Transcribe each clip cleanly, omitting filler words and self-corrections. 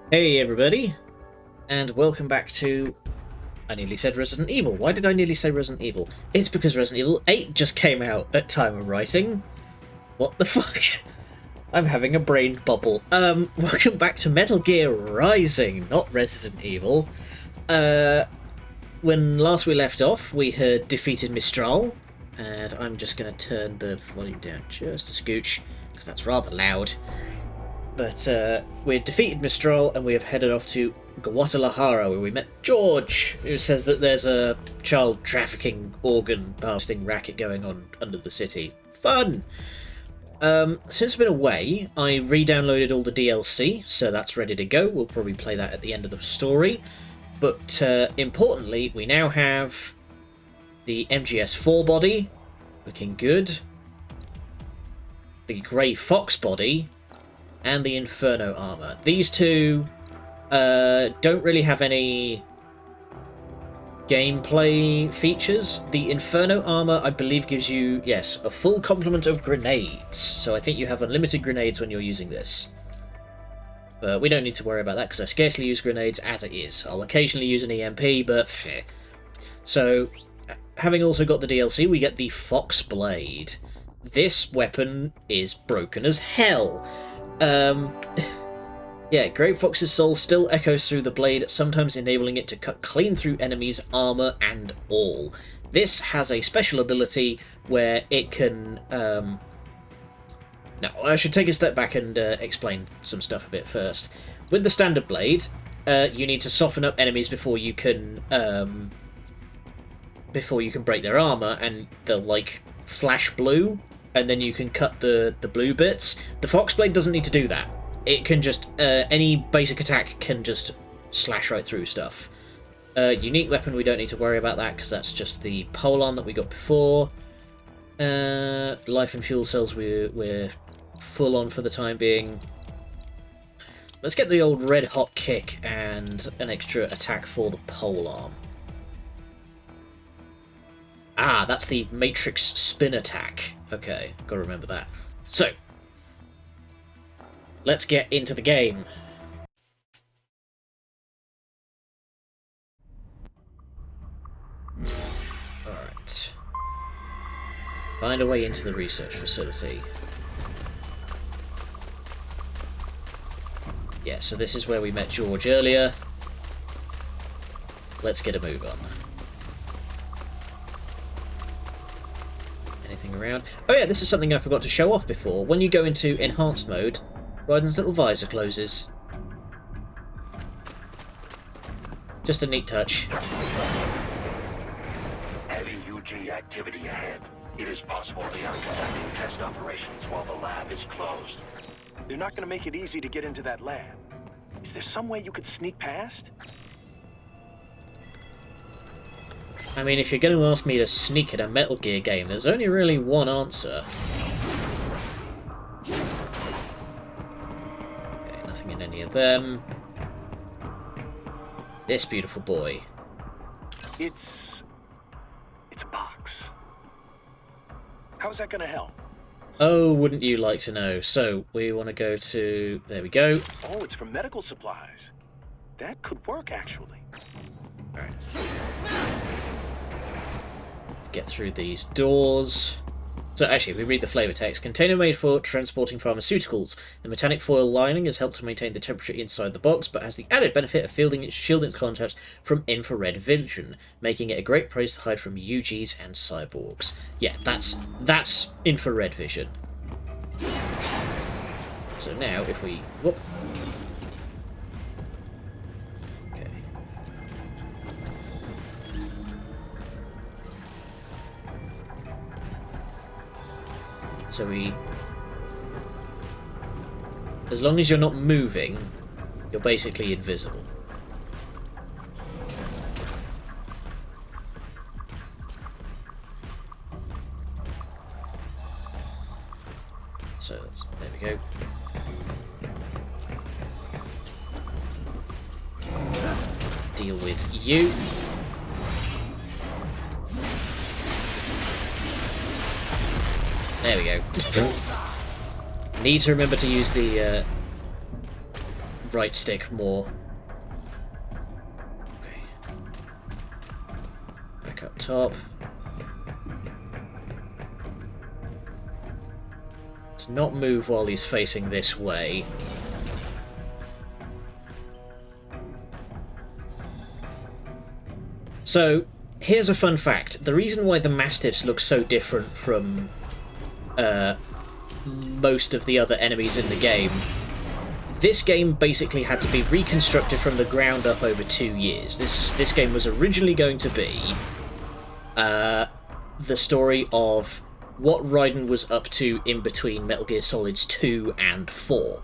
Hey everybody, and welcome back to... I nearly said Resident Evil. Why did I nearly say Resident Evil? It's because Resident Evil 8 just came out at time of writing. What the fuck? I'm having a brain bubble. Welcome back to Metal Gear Rising, not Resident Evil. When last we left off, we had defeated Mistral, and I'm just going to turn the volume down just a scooch, because that's rather loud. But we defeated Mistral and we have headed off to Guadalajara, where we met George, who says that there's a child trafficking organ harvesting racket going on under the city. Fun! Since I've been away, I re-downloaded all the DLC, so that's ready to go. We'll probably play that at the end of the story. But importantly, we now have the MGS4 body, looking good, the Grey Fox body, and the Inferno armor. These two don't really have any gameplay features. The Inferno armor, I believe, gives you, yes, a full complement of grenades. So I think you have unlimited grenades when you're using this. But we don't need to worry about that because I scarcely use grenades as it is. I'll occasionally use an EMP, but pfft. So, having also got the DLC, we get the Fox Blade. This weapon is broken as hell. Yeah, Grey Fox's soul still echoes through the blade, sometimes enabling it to cut clean through enemies' armor and all. This has a special ability where it can... Now, I should take a step back and explain some stuff a bit first. With the standard blade, you need to soften up enemies before you can break their armor, and they'll, like, flash blue, and then you can cut the blue bits. The Fox Blade doesn't need to do that. It can just, any basic attack can just slash right through stuff. Unique weapon, we don't need to worry about that, because that's just the polearm that we got before. Life and fuel cells, we're full on for the time being. Let's get the old red hot kick and an extra attack for the polearm. Ah, that's the Matrix spin attack. Okay, gotta remember that. So, let's get into the game. Alright. Find a way into the research facility. Yeah, so this is where we met George earlier. Let's get a move on. Anything around? Oh yeah, this is something I forgot to show off before. When you go into enhanced mode, Raiden's little visor closes. Just a neat touch. Heavy UG activity ahead. It is possible they are conducting test operations while the lab is closed. They're not going to make it easy to get into that lab. Is there some way you could sneak past? I mean, if you're going to ask me to sneak in a Metal Gear game, there's only really one answer. Okay, nothing in any of them. This beautiful boy. It's a box. How's that going to help? Oh, wouldn't you like to know? So, we want to go to... There we go. Oh, it's for medical supplies. That could work, actually. Alright. Let's get through these doors. So actually, if we read the flavour text. Container made for transporting pharmaceuticals. The metallic foil lining has helped to maintain the temperature inside the box, but has the added benefit of shielding its contents from infrared vision, making it a great place to hide from UGs and cyborgs. Yeah, that's infrared vision. So now, if we... Whoop. Okay. So we... As long as you're not moving, you're basically invisible. So there we go. Deal with you. There we go. Need to remember to use the right stick more. Okay. Back up top. Let's not move while he's facing this way. So, here's a fun fact. The reason why the Mastiffs look so different from most of the other enemies in the game, this game basically had to be reconstructed from the ground up over 2 years. This game was originally going to be the story of what Raiden was up to in between Metal Gear Solids 2 and 4.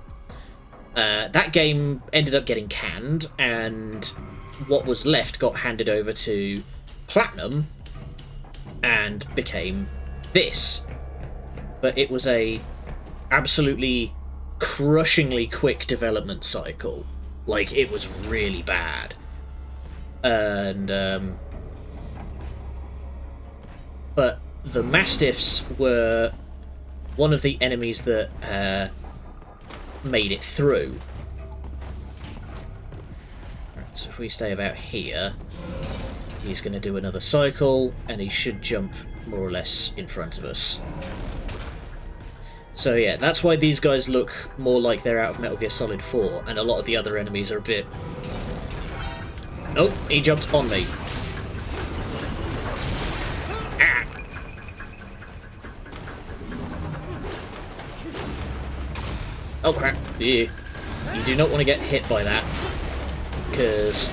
That game ended up getting canned, and what was left got handed over to Platinum and became this. But it was a absolutely crushingly quick development cycle. Like, it was really bad. And but the Mastiffs were one of the enemies that made it through. So if we stay about here, he's going to do another cycle, and he should jump more or less in front of us. So yeah, that's why these guys look more like they're out of Metal Gear Solid 4, and a lot of the other enemies are a bit... Nope, he jumped on me. Ah! Oh crap, yeah. You do not want to get hit by that, because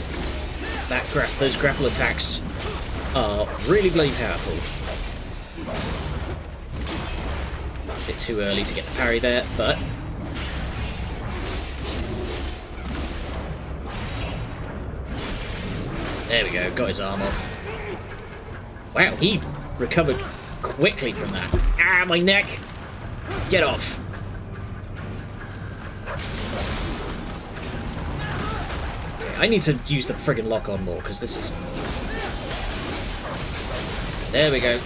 those grapple attacks are really bloody powerful. A bit too early to get the parry there, but there we go, got his arm off. Wow, he recovered quickly from that. Ah, my neck! Get off! I need to use the friggin' lock-on more, because this is... There we go.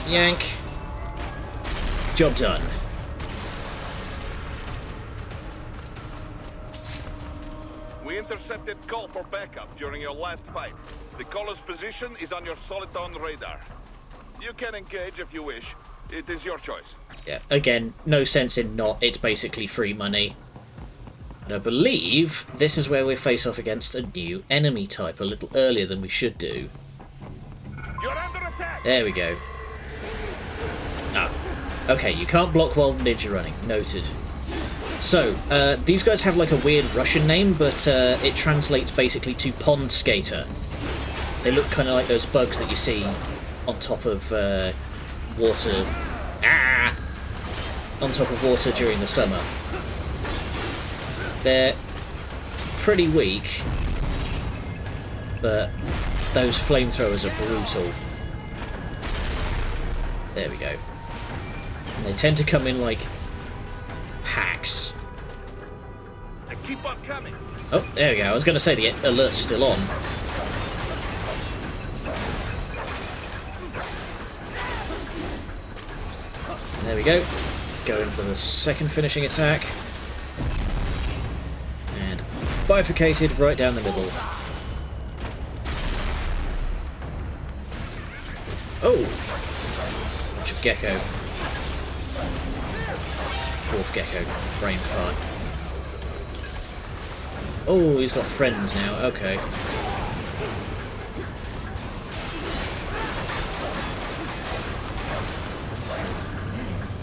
And yank. Job done. We intercepted call for backup during your last fight. The caller's position is on your Soliton radar. You can engage if you wish. It is your choice. Yeah, again, no sense in not. It's basically free money. And I believe this is where we face off against a new enemy type a little earlier than we should do. You're under attack! There we go. Ah. Okay, you can't block while ninja running. Noted. So, these guys have like a weird Russian name, but it translates basically to pond skater. They look kind of like those bugs that you see on top of water. Ah! On top of water during the summer. They're pretty weak, but those flamethrowers are brutal. There we go. And they tend to come in like packs. I keep on coming. Oh, there we go. I was going to say the alert's still on. There we go. Going for the second finishing attack. And bifurcated right down the middle. Oh! Bunch of gecko. Dwarf gecko. Brain fart. Oh, he's got friends now. Okay.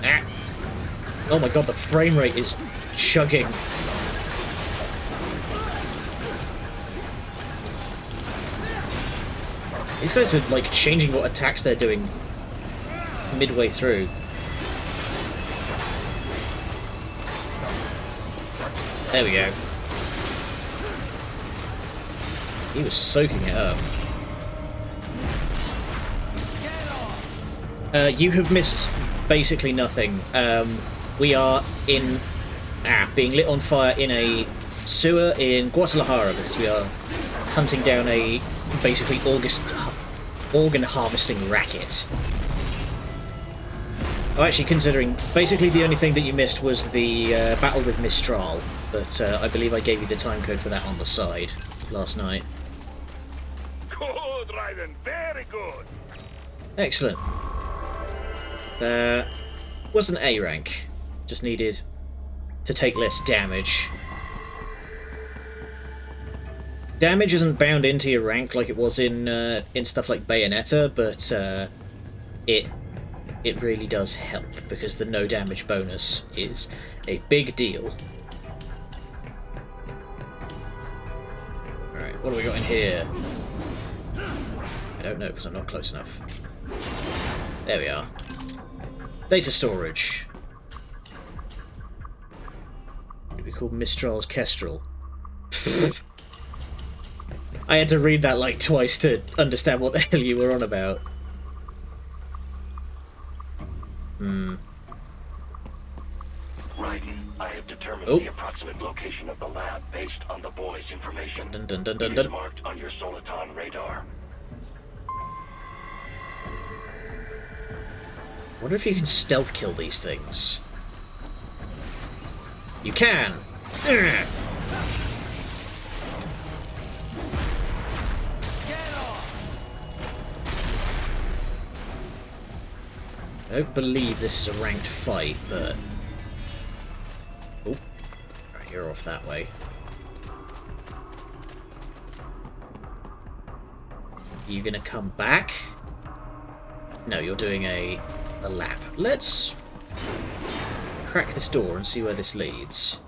Ah. Oh my god, the frame rate is chugging. These guys are like changing what attacks they're doing midway through. There we go. He was soaking it up. You have missed basically nothing. We are being lit on fire in a sewer in Guadalajara because we are hunting down a basically organ harvesting racket. Oh, actually, considering, basically the only thing that you missed was the battle with Mistral, but I believe I gave you the time code for that on the side last night. Good, Raiden. Very good. Excellent. Was an A rank. Just needed to take less damage. Damage isn't bound into your rank like it was in stuff like Bayonetta, but it really does help because the no damage bonus is a big deal. Alright, what do we got in here? I don't know because I'm not close enough. There we are. Data storage. It'd be called Mistral's Kestrel. I had to read that like twice to understand what the hell you were on about. Raiden, I have determined the approximate location of the lab based on the boy's information. Dun, dun, dun, dun, It dun. is marked on your Soliton radar. Wonder if you can stealth kill these things. You can! Ugh. I don't believe this is a ranked fight, but... Oh. Right, you're off that way. You gonna come back? No, you're doing a lap. Let's crack this door and see where this leads.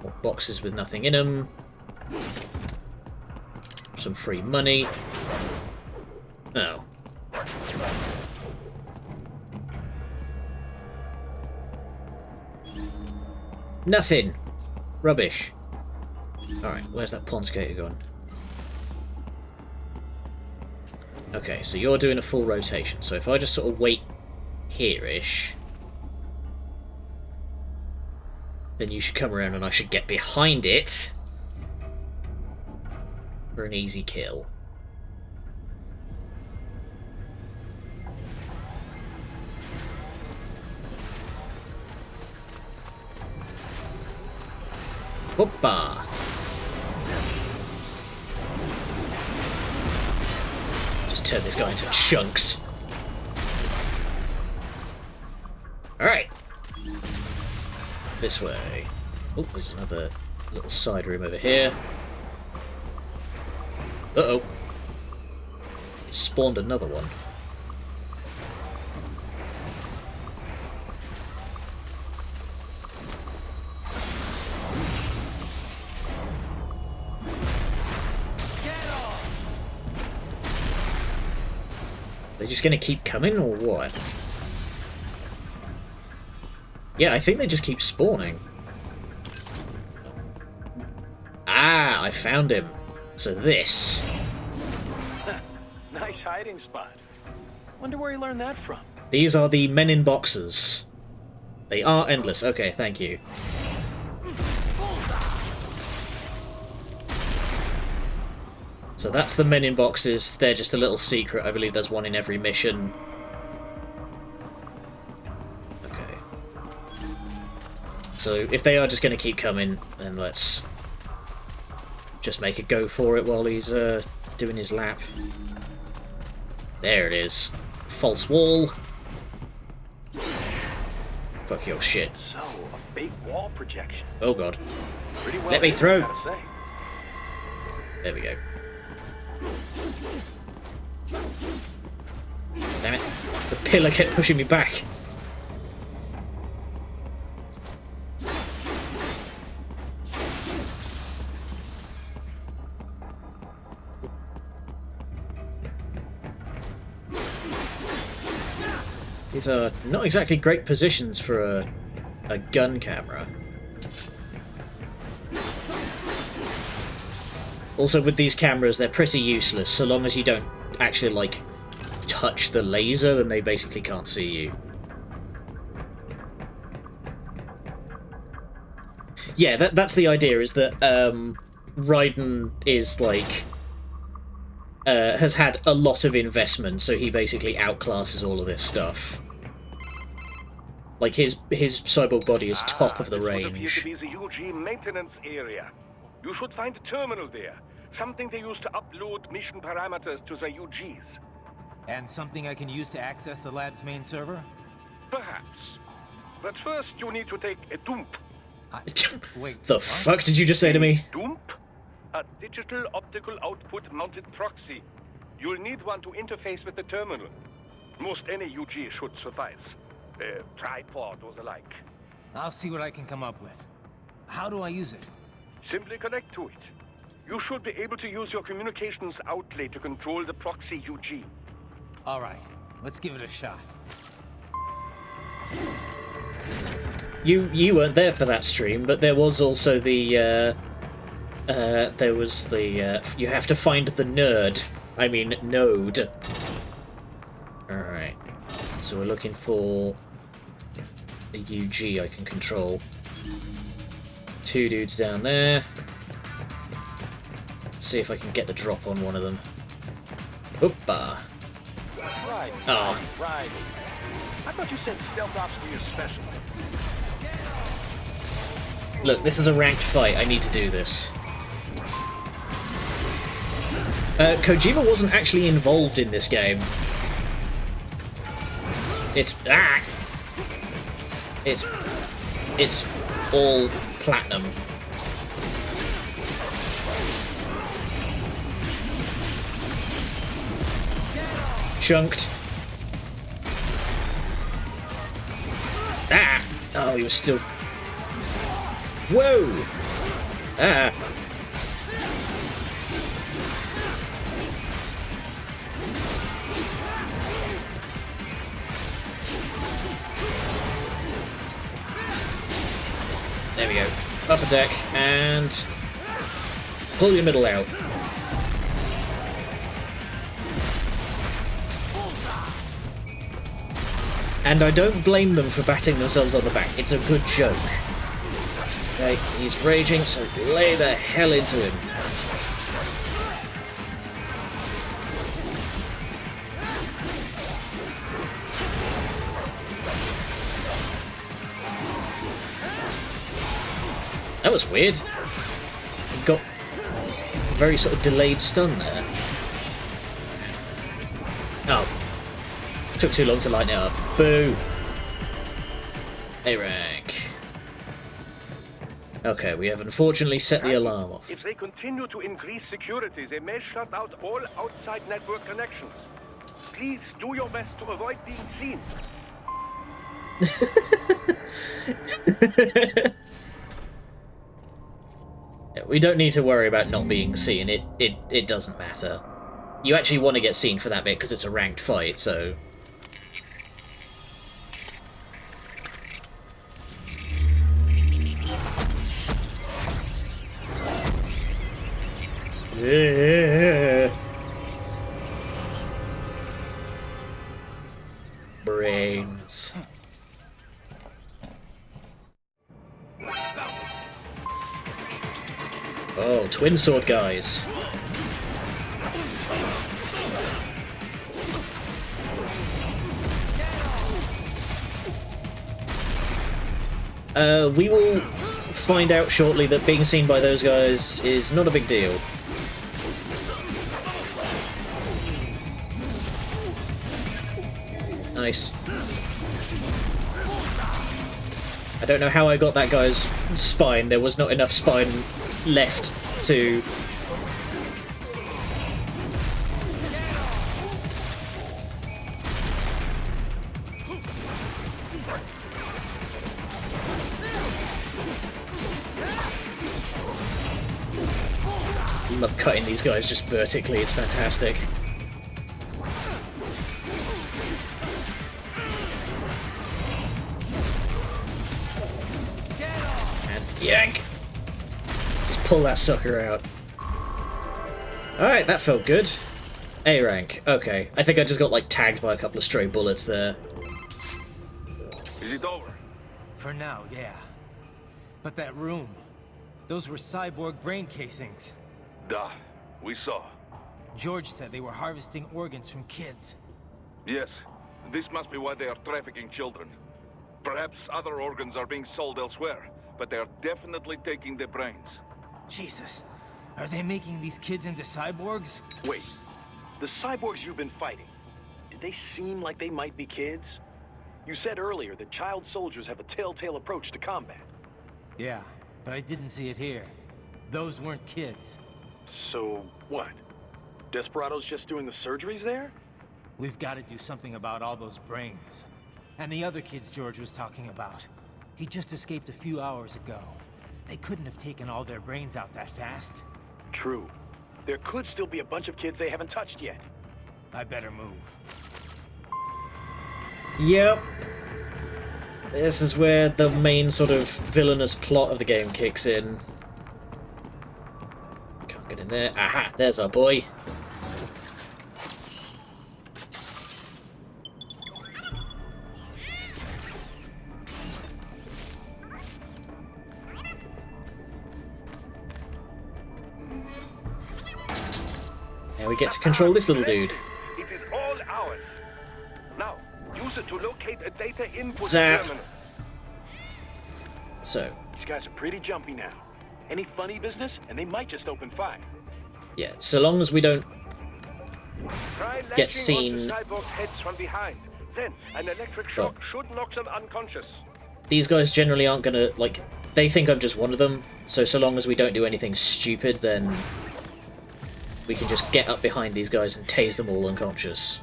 More boxes with nothing in them. Some free money. Oh. Nothing. Rubbish. Alright, where's that pawn skater gone? Okay, so you're doing a full rotation. So if I just sort of wait here-ish, then you should come around and I should get behind it for an easy kill. Hoppa! Just turn this guy into chunks. Alright. This way. Oh, there's another little side room over here. Uh-oh. It spawned another one. They're just gonna keep coming, or what? Yeah, I think they just keep spawning. Ah, I found him. So this. Nice hiding spot. Wonder where he learned that from. These are the men in boxes. They are endless. Okay, thank you. So that's the men in boxes. They're just a little secret. I believe there's one in every mission. Okay. So if they are just going to keep coming, then let's just make a go for it while he's doing his lap. There it is. False wall. Fuck your shit. So, a fake wall projection. Oh god. Pretty well Let me done, through. I gotta say. There we go. Damn it. The pillar kept pushing me back. These are not exactly great positions for a gun camera. Also, with these cameras, they're pretty useless. So long as you don't actually, like, touch the laser, then they basically can't see you. Yeah, that's the idea, is that Raiden is, like, has had a lot of investment, so he basically outclasses all of this stuff. Like, his cyborg body is top of the This would appear range. to be the UG maintenance area. You should find a terminal there. Something they use to upload mission parameters to the UGs. And something I can use to access the lab's main server? Perhaps. But first, you need to take a dump. Wait, The what? fuck did you just say to me? Dump? A digital optical output mounted proxy. You'll need one to interface with the terminal. Most any UG should suffice. A tripod or the like. I'll see what I can come up with. How do I use it? Simply connect to it. You should be able to use your communications outlet to control the proxy UG. All right, let's give it a shot. You weren't there for that stream, but there was also the you have to find the node. I mean node. Alright. So we're looking for a UG I can control. 2 dudes down there. Let's see if I can get the drop on one of them. Ooppa. Right. Oh. Right. I thought you said stealth ops were your specialty. Look, this is a ranked fight. I need to do this. Kojima wasn't actually involved in this game. It's all platinum. Chunked. Ah! Oh, he was still. Whoa! Ah! There we go. Upper deck, and pull your middle out. And I don't blame them for batting themselves on the back. It's a good joke. Okay, he's raging, so lay the hell into him. That was weird. He got a very sort of delayed stun there. Oh. Took too long to light it up. Boo! A rank. Okay, we have unfortunately set the alarm off. If they continue to increase security, they may shut out all outside network connections. Please do your best to avoid being seen. Yeah, we don't need to worry about not being seen. It doesn't matter. You actually want to get seen for that bit because it's a ranked fight, so... Brains. Oh, twin sword guys. We will find out shortly that being seen by those guys is not a big deal. Nice. I don't know how I got that guy's spine. There was not enough spine left to... I love cutting these guys just vertically, it's fantastic. And yank! Just pull that sucker out. Alright, that felt good. A rank, okay. I think I just got like tagged by a couple of stray bullets there. Is it over? For now, yeah. But that room, those were cyborg brain casings. Duh, we saw. George said they were harvesting organs from kids. Yes, this must be why they are trafficking children. Perhaps other organs are being sold elsewhere, but they are definitely taking their brains. Jesus, are they making these kids into cyborgs? Wait, the cyborgs you've been fighting, did they seem like they might be kids? You said earlier that child soldiers have a telltale approach to combat. Yeah, but I didn't see it here. Those weren't kids. So, what? Desperados just doing the surgeries there? We've got to do something about all those brains. And the other kids George was talking about. He just escaped a few hours ago. They couldn't have taken all their brains out that fast. True. There could still be a bunch of kids they haven't touched yet. I better move. Yep. This is where the main sort of villainous plot of the game kicks in. Can't get in there. Aha, there's our boy. Now we get to control this little dude. It is all ours. Now, use it to locate a data input Zap. terminal. So, These guys are pretty jumpy now. Any funny business, and they might just open fire. yeah, so long as we don't Try get latching seen. onto cyborgs' heads from behind. Then, an electric shock should knock them unconscious. These guys generally aren't gonna, like, they think I'm just one of them, so long as we don't do anything stupid, then we can just get up behind these guys and tase them all unconscious.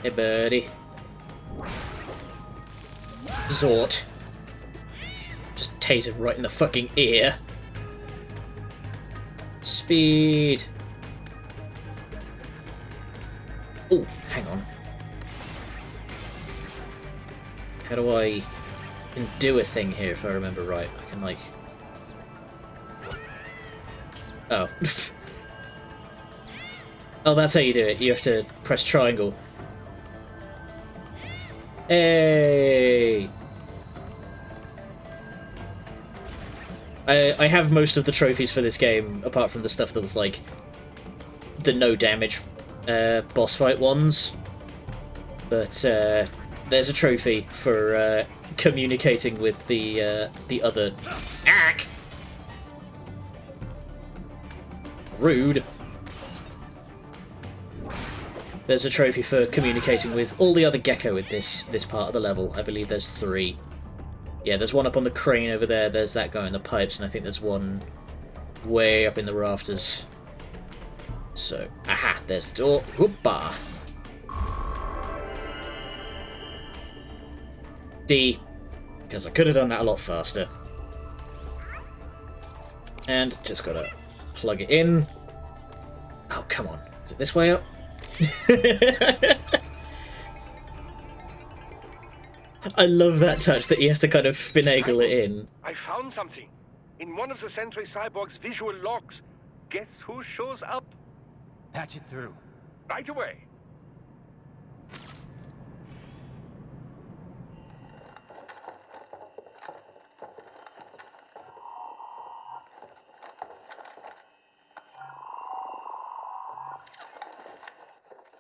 Hey, buddy. Zort. Just tase him right in the fucking ear. Speed. Oh, hang on. How do I can do a thing here if I remember right? I can like... Oh. Oh, that's how you do it. You have to press triangle. Hey! I have most of the trophies for this game, apart from the stuff that's like the no damage boss fight ones. But there's a trophy for communicating with the other. Ack! Rude. There's a trophy for communicating with all the other gecko in this part of the level. I believe there's 3. Yeah, there's one up on the crane over there, there's that guy in the pipes, and I think there's one way up in the rafters. So, aha, there's the door. Whoopah! D, because I could have done that a lot faster. And just gotta plug it in. Oh, come on. Is it this way up? I love that touch that he has to kind of finagle it in. I found something. In one of the Sentry Cyborg's visual logs. Guess who shows up? Patch it through. Right away.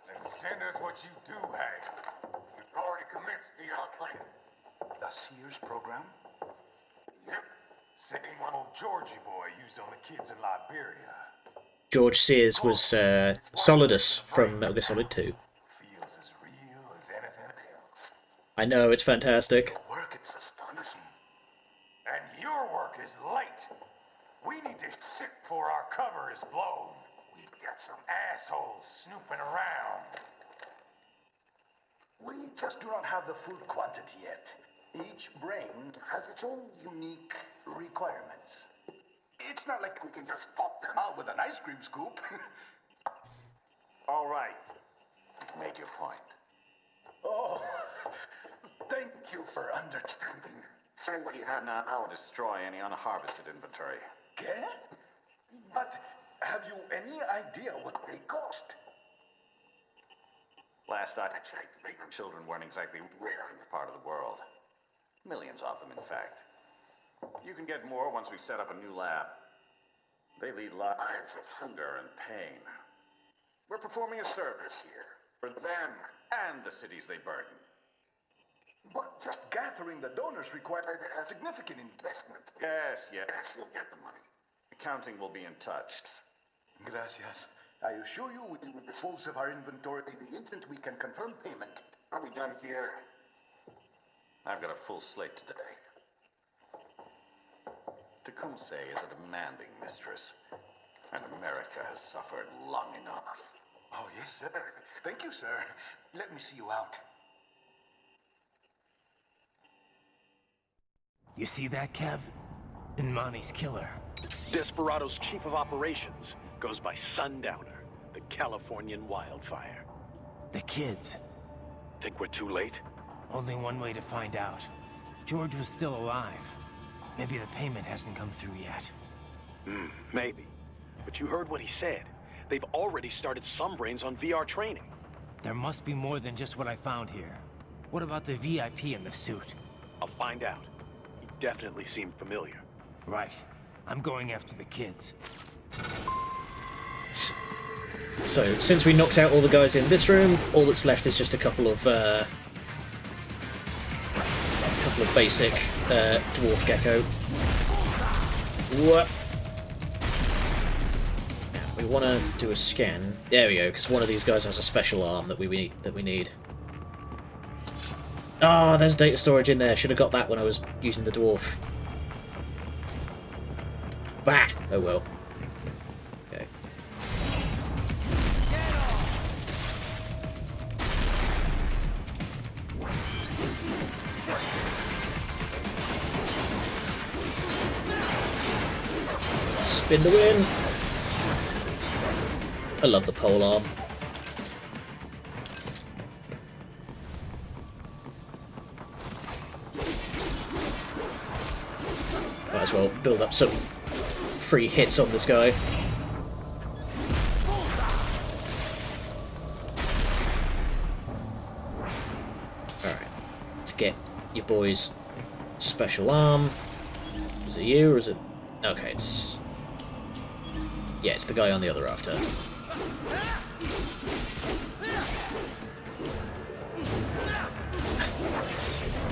Then send us what you do have. You've already commenced the plan. The Sears program? Yep. Same one old Georgie boy used on the kids in Liberia. George Sears was Solidus from Metal Gear Solid 2. Feels as real as anything else. I know, it's fantastic. Your work is astonishing. And your work is late. We need to shit before our cover is blown. We've got some assholes snooping around. We just do not have the full quantity yet. Each brain has its own unique requirements. It's not like we can just pop them out with an ice cream scoop. All right. Make your point. Oh, thank you for understanding. Send what you have now or destroy any unharvested inventory. Okay? But have you any idea what they cost? Last I checked, children weren't exactly rare in this part of the world. Millions of them, in fact. You can get more once we set up a new lab. They lead lives of hunger and pain. We're performing a service here for them and the cities they burden. But just gathering the donors required a significant investment. Yes, you'll get the money. Accounting will be in touch. Gracias. I assure you we will dispose of our inventory the instant we can confirm payment. Are we done here? I've got a full slate today. Tecumseh is a demanding mistress, and America has suffered long enough. Oh, yes, sir. Thank you, sir. Let me see you out. You see that, Kev? Inmani's killer. Desperado's chief of operations goes by Sundowner, the Californian wildfire. The kids. Think we're too late? Only one way to find out. George was still alive. Maybe the payment hasn't come through yet. Maybe. But you heard what he said. They've already started some brains on VR training. There must be more than just what I found here. What about the VIP in the suit? I'll find out. He definitely seemed familiar. Right. I'm going after the kids. So, since we knocked out all the guys in this room, all that's left is just a couple of basic dwarf gecko. What? We want to do a scan. There we go, because one of these guys has a special arm that we need. Ah, there's data storage in there. Should have got that when I was using the dwarf. Bah! Oh well. Okay. Spin the win! I love the pole arm. Might as well build up some free hits on this guy. Alright, let's get your boy's special arm. Is it you or is it... Okay, it's... Yeah, it's the guy on the other rafter.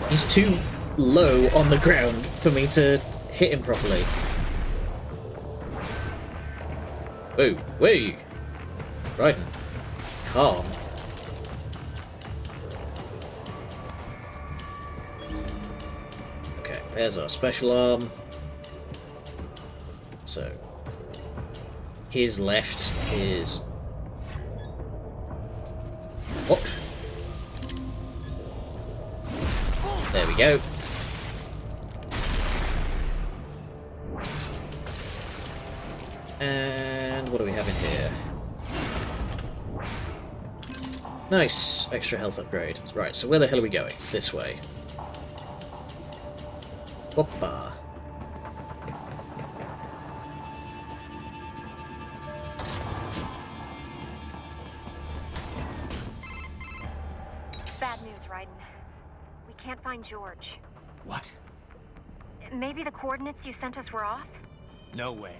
He's too low on the ground for me to hit him properly. Whoa, whoa! Raiden. Calm. Okay, there's our special arm. So, his left is... Whoop. There we go. And what do we have in here? Nice! Extra health upgrade. Right, so where the hell are we going? This way. Hoppa. Bad news, Raiden. We can't find George. What? Maybe the coordinates you sent us were off? No way.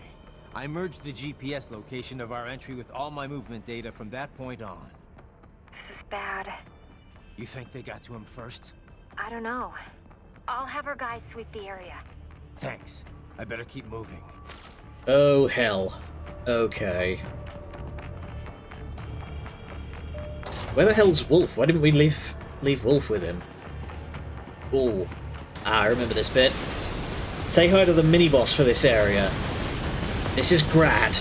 I merged the GPS location of our entry with all my movement data from that point on. This is bad. You think they got to him first? I don't know. I'll have our guys sweep the area. Thanks. I better keep moving. Oh, hell. Okay. Where the hell's Wolf? Why didn't we leave Wolf with him? Ooh. I remember this bit. Say hi to the mini-boss for this area. This is Grad.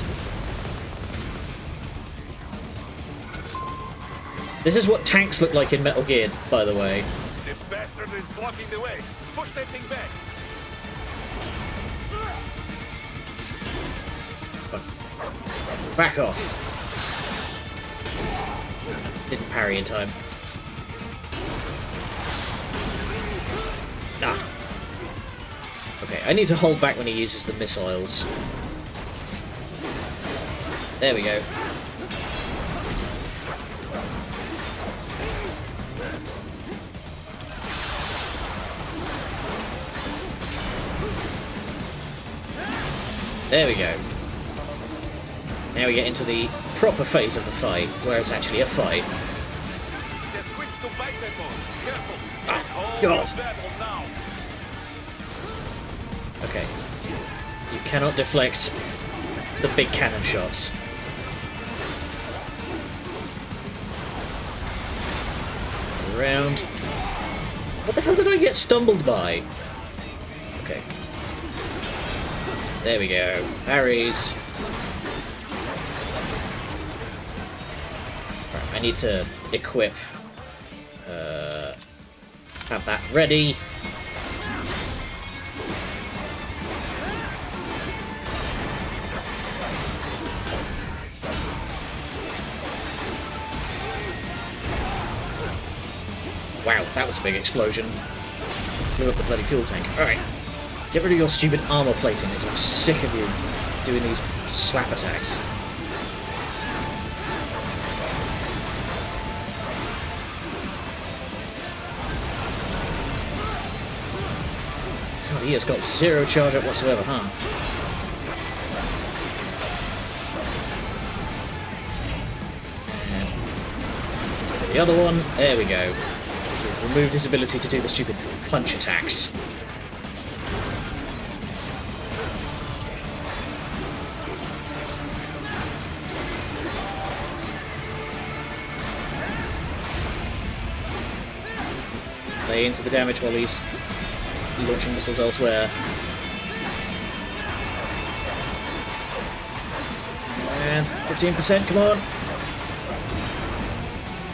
This is what tanks look like in Metal Gear, by the way. The bastard is blocking the way. Push that thing back. Back off. Didn't parry in time. Nah. Okay, I need to hold back when he uses the missiles. There we go. There we go. Now we get into the proper phase of the fight, where it's actually a fight. Ah, God! Okay. You cannot deflect the big cannon shots. Around. What the hell did I get stumbled by? Okay. There we go. Parries. Right, I need to equip. Have that ready. Wow, that was a big explosion. Blew up the bloody fuel tank. Alright. Get rid of your stupid armor plating, as I'm sick of you doing these slap attacks. God, he has got zero charge up whatsoever, huh? And the other one, there we go. So removed his ability to do the stupid punch attacks. Play into the damage while he's launching missiles elsewhere. And 15%, come on!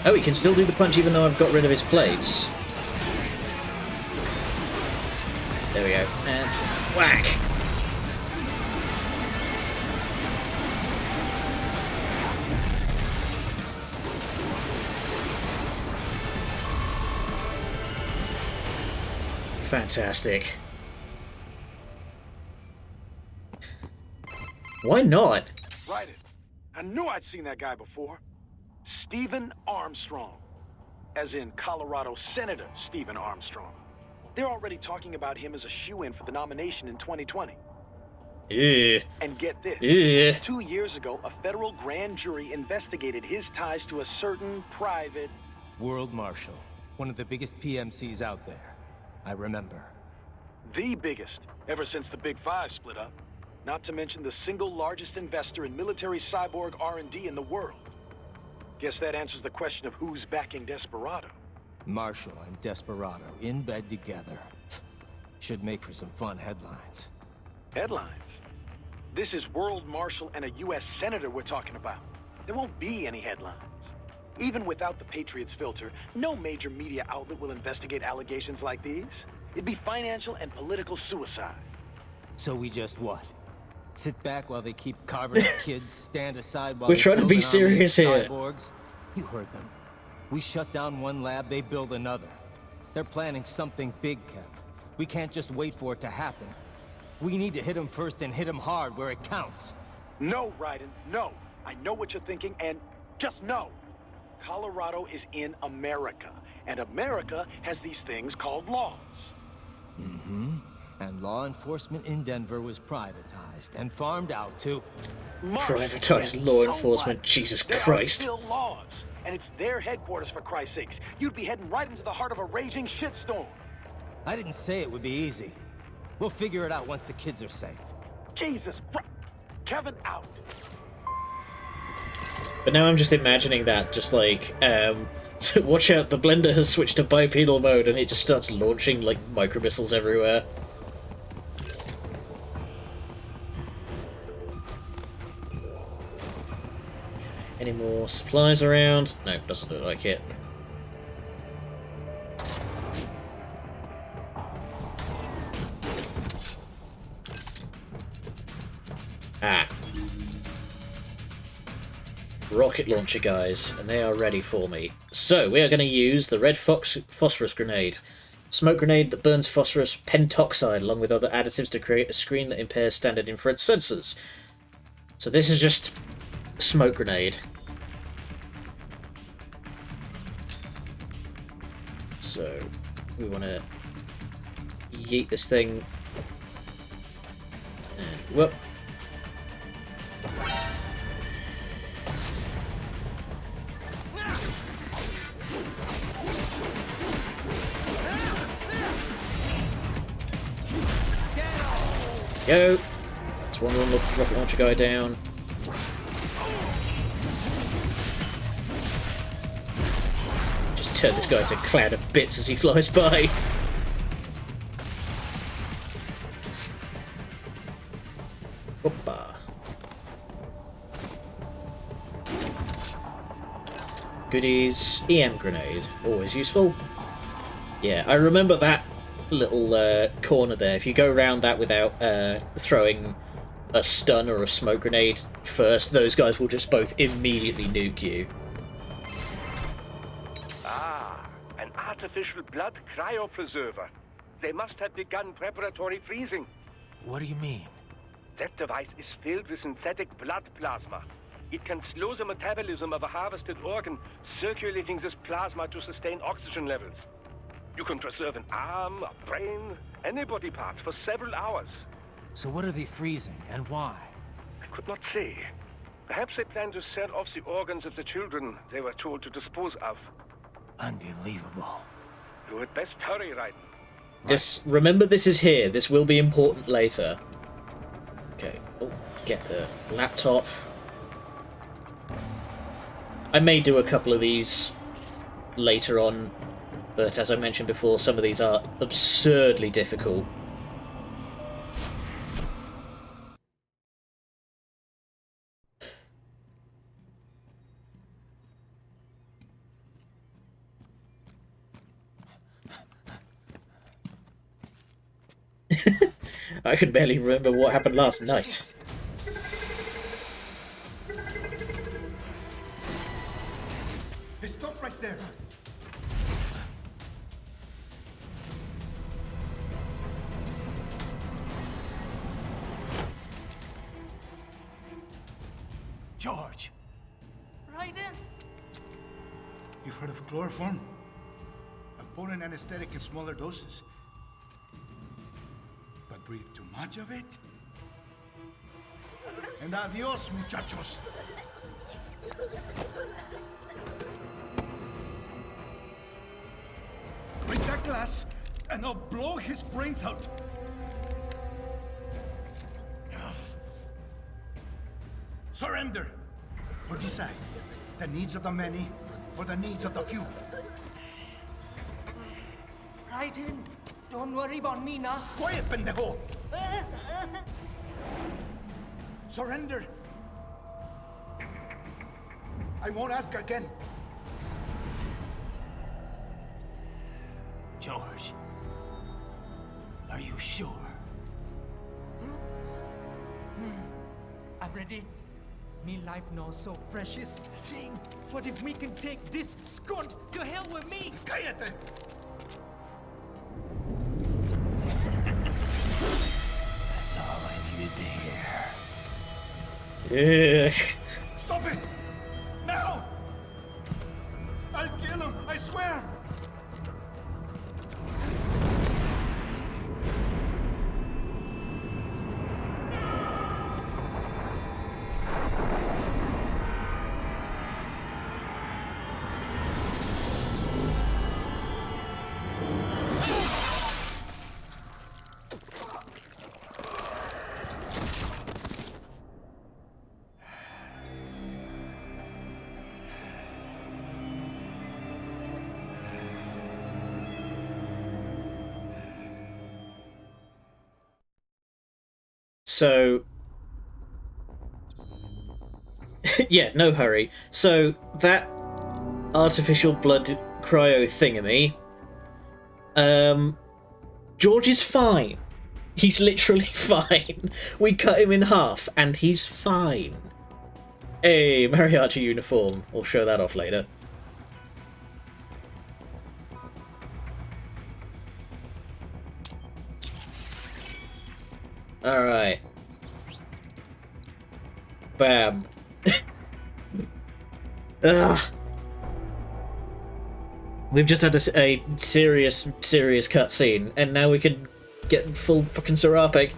Oh, he can still do the punch even though I've got rid of his plates. There we go. And whack! Fantastic. Why not? Right it. I knew I'd seen that guy before. Stephen Armstrong. As in Colorado Senator Stephen Armstrong. They're already talking about him as a shoo-in for the nomination in 2020. Yeah. And get this. Yeah. 2 years ago, a federal grand jury investigated his ties to a certain private... World Marshal. One of the biggest PMCs out there. I remember. The biggest, ever since the Big Five split up. Not to mention the single largest investor in military cyborg R&D in the world. Guess that answers the question of who's backing Desperado. Marshall and Desperado in bed together. Should make for some fun headlines. Headlines? This is World Marshal and a U.S. Senator we're talking about. There won't be any headlines. Even without the Patriots filter, no major media outlet will investigate allegations like these. It'd be financial and political suicide. So we just what? Sit back while they keep carving up kids, stand aside while We're they trying to build be an army of serious here. cyborgs? You heard them. We shut down one lab, they build another. They're planning something big, Kev. We can't just wait for it to happen. We need to hit them first and hit them hard where it counts. No, Raiden, no. I know what you're thinking, and just no. Colorado is in America, and America has these things called laws. Mm-hmm. And law enforcement in Denver was privatized and farmed out to... Privatized law enforcement, Jesus Christ. There are still laws, and it's their headquarters, for Christ's sakes. You'd be heading right into the heart of a raging shitstorm. I didn't say it would be easy. We'll figure it out once the kids are safe. Jesus Christ. Kevin, out. But now I'm just imagining that, just like, watch out, the blender has switched to bipedal mode and it just starts launching, like, micro missiles everywhere. Any more supplies around? No, doesn't look like it. Ah. Rocket launcher guys, and they are ready for me. So, we are going to use the red phosphorus grenade. Smoke grenade that burns phosphorus pentoxide along with other additives to create a screen that impairs standard infrared sensors. So this is just smoke grenade. So, we want to yeet this thing. And whoop. Go. That's one rocket launcher guy down. Just turn this guy into a cloud of bits as he flies by. Hoppa. Goodies. EM grenade. Always useful. Yeah, I remember that little corner there. If you go around that without throwing a stun or a smoke grenade first, those guys will just both immediately nuke you. Ah, an artificial blood cryopreserver. They must have begun preparatory freezing. What do you mean? That device is filled with synthetic blood plasma. It can slow the metabolism of a harvested organ, circulating this plasma to sustain oxygen levels. You can preserve an arm, a brain, any body part for several hours. So what are they freezing, and why? I could not say. Perhaps they plan to sell off the organs of the children they were told to dispose of. Unbelievable. You had best hurry, Raiden. Remember, this is here. This will be important later. Okay. Oh, get the laptop. I may do a couple of these later on, but as I mentioned before, some of these are absurdly difficult. I can barely remember what happened last night. Hey, stop right there. George! Raiden! You've heard of chloroform? A potent anesthetic in smaller doses. But breathe too much of it? And adios, muchachos! Break that glass, and I'll blow his brains out! Surrender! Or decide, the needs of the many, or the needs of the few. Raiden, don't worry about me now. Quiet, pendejo! Surrender! I won't ask again. George, are you sure? I'm ready. Me life now so precious. Ting, what if we can take this skunt to hell with me? Cállate! That's all I needed to hear. Ugh. Stop it! Now! I'll kill him, I swear! So, yeah, no hurry. So, that artificial blood cryo thingamy, George is fine. He's literally fine. We cut him in half, and he's fine. Hey, mariachi uniform. We'll show that off later. Alright. Bam. Ugh. We've just had a serious cutscene, and now we can get full fucking Seraphic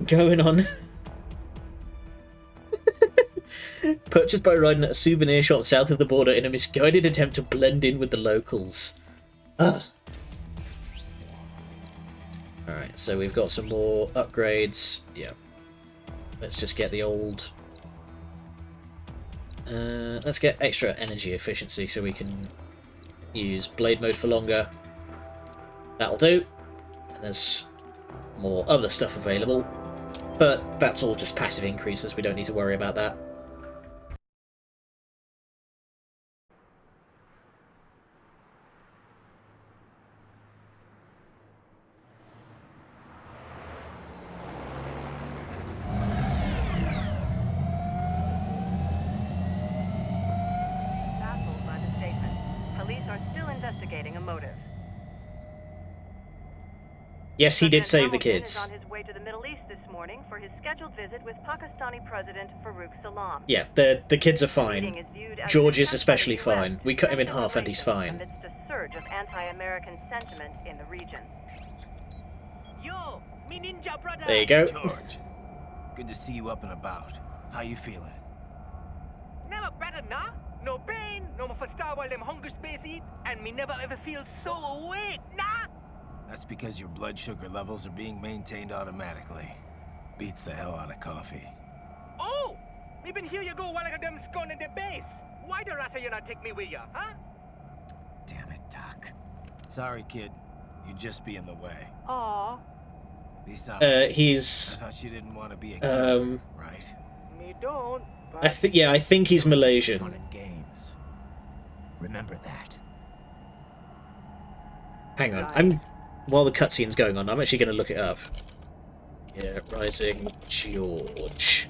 going on. Purchased by Raiden at a souvenir shop south of the border in a misguided attempt to blend in with the locals. Ugh. Alright, so we've got some more upgrades. Yeah. Let's just get the old... let's get extra energy efficiency so we can use blade mode for longer. That'll do. And there's more other stuff available. But that's all just passive increases, we don't need to worry about that. Baffled by the statement. Police are still investigating a motive. Yes, he did save the President kids. Hamilton is on his way to the Middle East this morning for his scheduled visit with Pakistani President Farouk Salam. Yeah, the kids are The fine. meeting is viewed as George an is attempt especially by the US fine. to We cut him in strengthen half and he's relations fine. amidst a surge of anti-American sentiment in the region. Yo, me ninja brother. There you go. George, good to see you up and about. How you feeling? Never better, nah? No pain, no more for star while them hunger space eat, and me never ever feel so awake, nah? That's because your blood sugar levels are being maintained automatically. Beats the hell out of coffee. Oh! Me been here you go while I got them scone in the base. Why the rasta you not take me with ya, huh? Damn it, Doc. Sorry, kid. You'd just be in the way. Aw, Besides, He's... I thought you didn't want to be a kid, right? me don't. I think he's Fun Malaysian. and games. Remember that. Hang on, while the cutscene's going on, I'm actually going to look it up. Yeah, Rising George.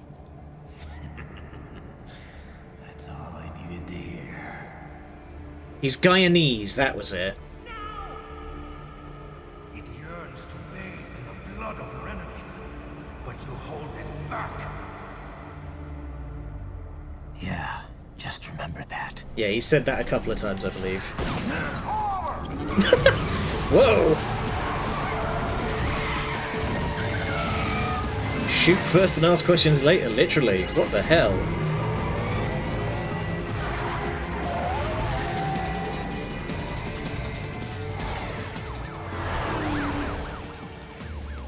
That's all I needed to hear. He's Guyanese, that was it. It yearns to bathe in the blood of your enemies, but you hold it back. Yeah, just remember that. Yeah, he said that a couple of times, I believe. Whoa! Shoot first and ask questions later, literally. What the hell?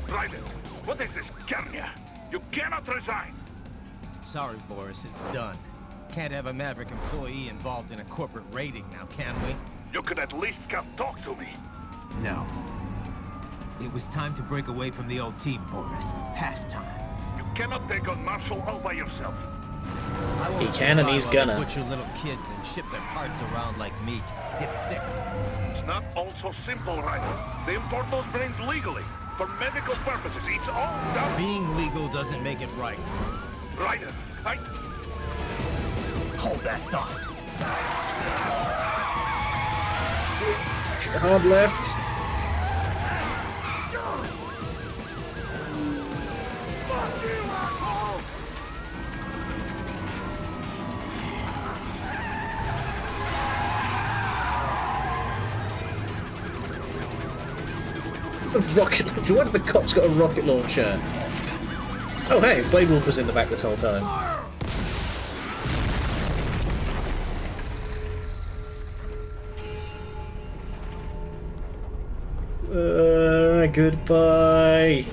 Raiden, what is this, Kenya? You cannot resign. Sorry, Boris, it's done. Can't have a Maverick employee involved in a corporate raiding now, can we? You could at least come talk to me. No. It was time to break away from the old team, Boris. Past time. You cannot take on Marshall all by yourself. I won't He sit can and by he's while gonna. they butcher little kids and ship their parts around like meat. It's sick. It's not all so simple, Raiden. They import those brains legally. For medical purposes. It's all done. Being legal doesn't make it right. Raiden, I... Hold that thought. Hard left. Rocket launcher. What if the cop's got a rocket launcher? Oh hey, Blade Wolf was in the back this whole time. Goodbye.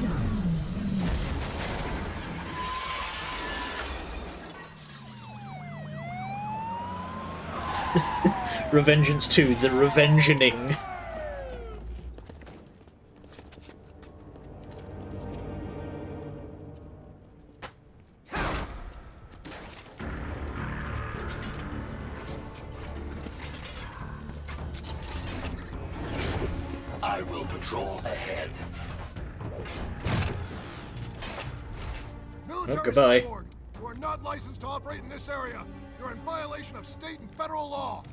Revengance 2, the Revengening. I will patrol ahead. Military goodbye. support. You are not licensed to operate in this area. You're in violation of state and federal law.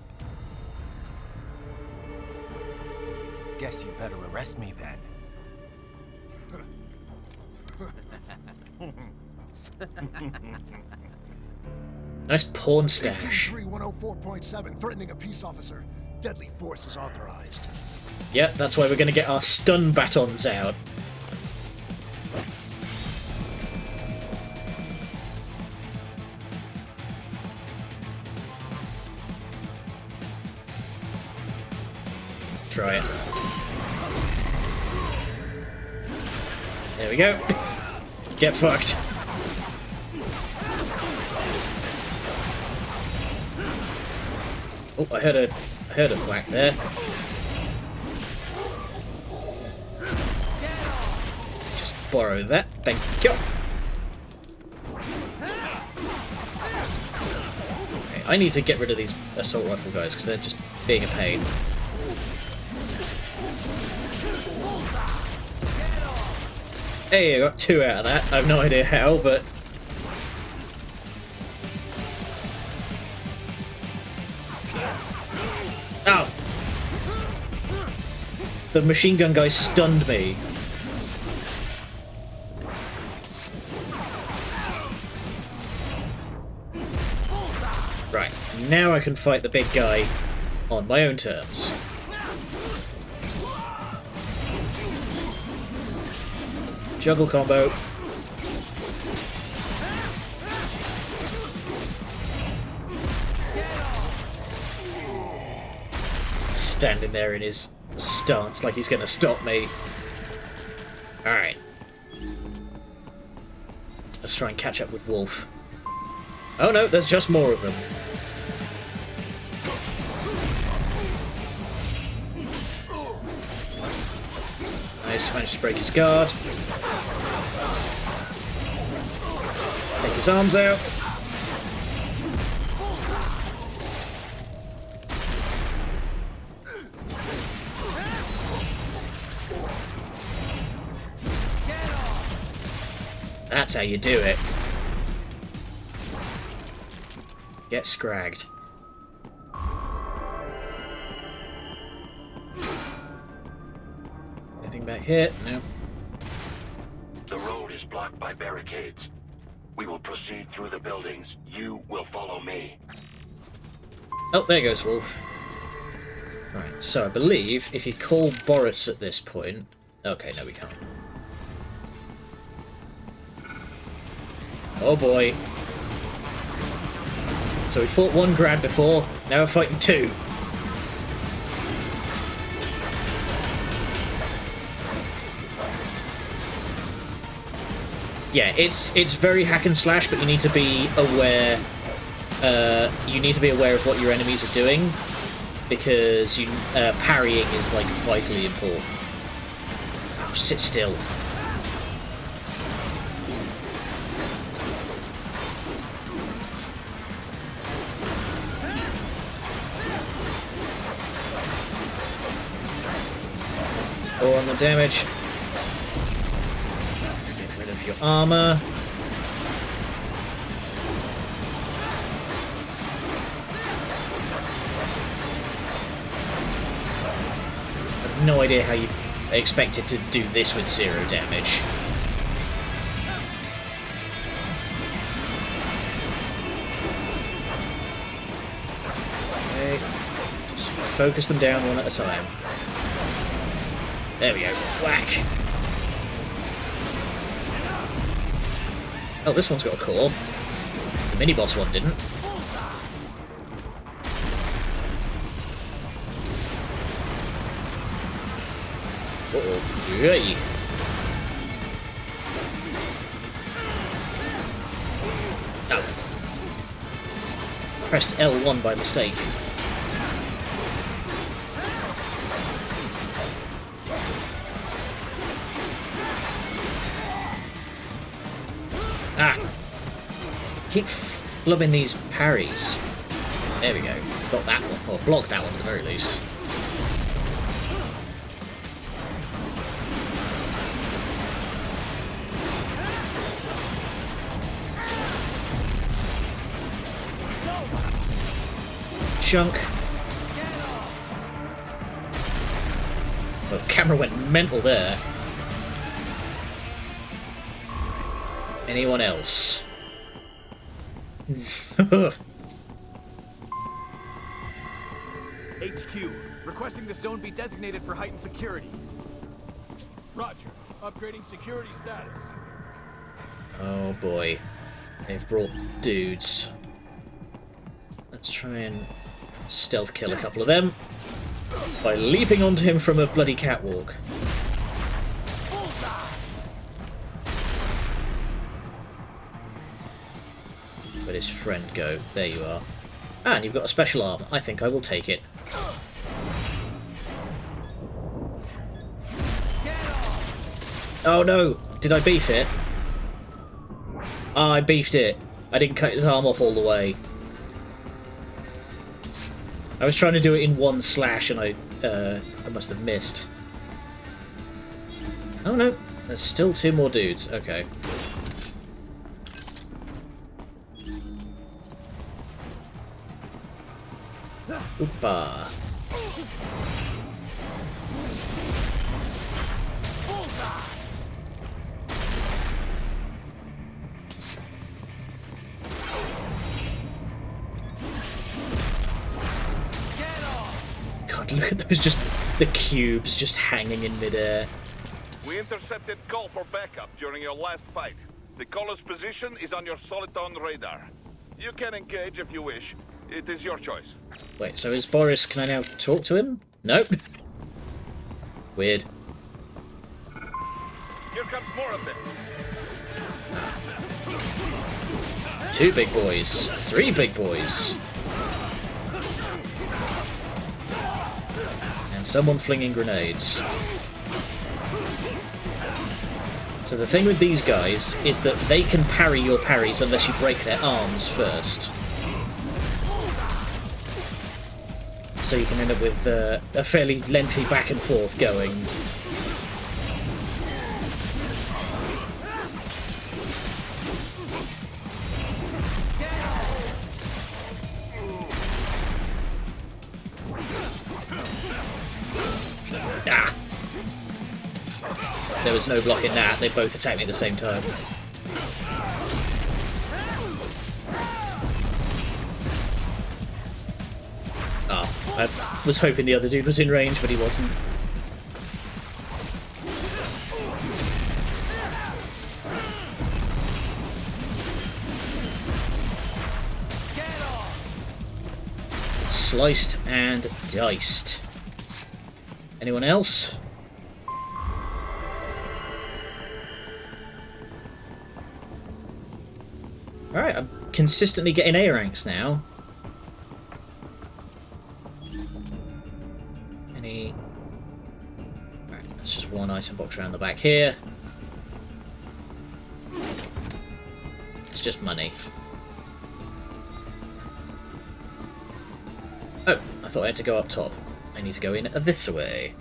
Guess you better arrest me then. Nice porn stash. 104.7, threatening a peace officer. Deadly force is authorized. Yep, that's why we're going to get our stun batons out. Try it. There we go. Get fucked. Oh, I heard a whack there. Just borrow that. Thank you. Okay, I need to get rid of these assault rifle guys because they're just being a pain. Hey, I got 2 out of that. I have no idea how, but... Ow! The machine gun guy stunned me. Right, now I can fight the big guy on my own terms. Juggle combo. Standing there in his stance like he's going to stop me. Alright. Let's try and catch up with Wolf. Oh no, there's just more of them. Nice, managed to break his guard. Take his arms out. That's how you do it. Get scragged. Anything back here? No. The road is blocked by barricades. We will proceed through the buildings. You will follow me. Oh, there goes Wolf. Right, so I believe if you call Boris at this point... Okay, no we can't. Oh boy. So we fought 1 grad before, now we're fighting 2. Yeah, it's very hack and slash, but you need to be aware. You need to be aware of what your enemies are doing, because parrying is like vitally important. Oh, sit still. On the damage. Get rid of your armor. I have no idea how you expected to do this with 0 damage. Okay. Just focus them down one at a time. There we go. Whack. Oh, this one's got a core. The mini-boss one didn't. Uh-oh. Yay. Oh. Pressed L1 by mistake. Ah! Keep flubbing these parries. There we go. Got that one. Or blocked that one at the very least. Chunk. Oh, camera went mental there. Anyone else? HQ, requesting the zone be designated for heightened security. Roger. Upgrading security status. Oh boy. They've brought dudes. Let's try and stealth kill a couple of them by leaping onto him from a bloody catwalk. Where'd his friend go? There you are. And you've got a special arm. I think I will take it. Oh no! Did I beef it? Ah, I beefed it. I didn't cut his arm off all the way. I was trying to do it in one slash and I must have missed. Oh no, there's still 2 more dudes. Okay. Oopa. God, look at those, just the cubes just hanging in midair. We intercepted call for backup during your last fight. The caller's position is on your Soliton radar. You can engage if you wish. It is your choice. Wait, so is Boris... Can I now talk to him? Nope. Weird. Here comes more of them. 2 big boys. 3 big boys. And someone flinging grenades. So the thing with these guys is that they can parry your parries unless you break their arms first. So you can end up with a fairly lengthy back and forth going. Ah! There was no blocking that, they both attacked me at the same time. Oh, I was hoping the other dude was in range, but he wasn't. Sliced and diced. Anyone else? Alright, I'm consistently getting A ranks now. Any... Alright, that's just one item box around the back here. It's just money. Oh, I thought I had to go up top. I need to go in this way.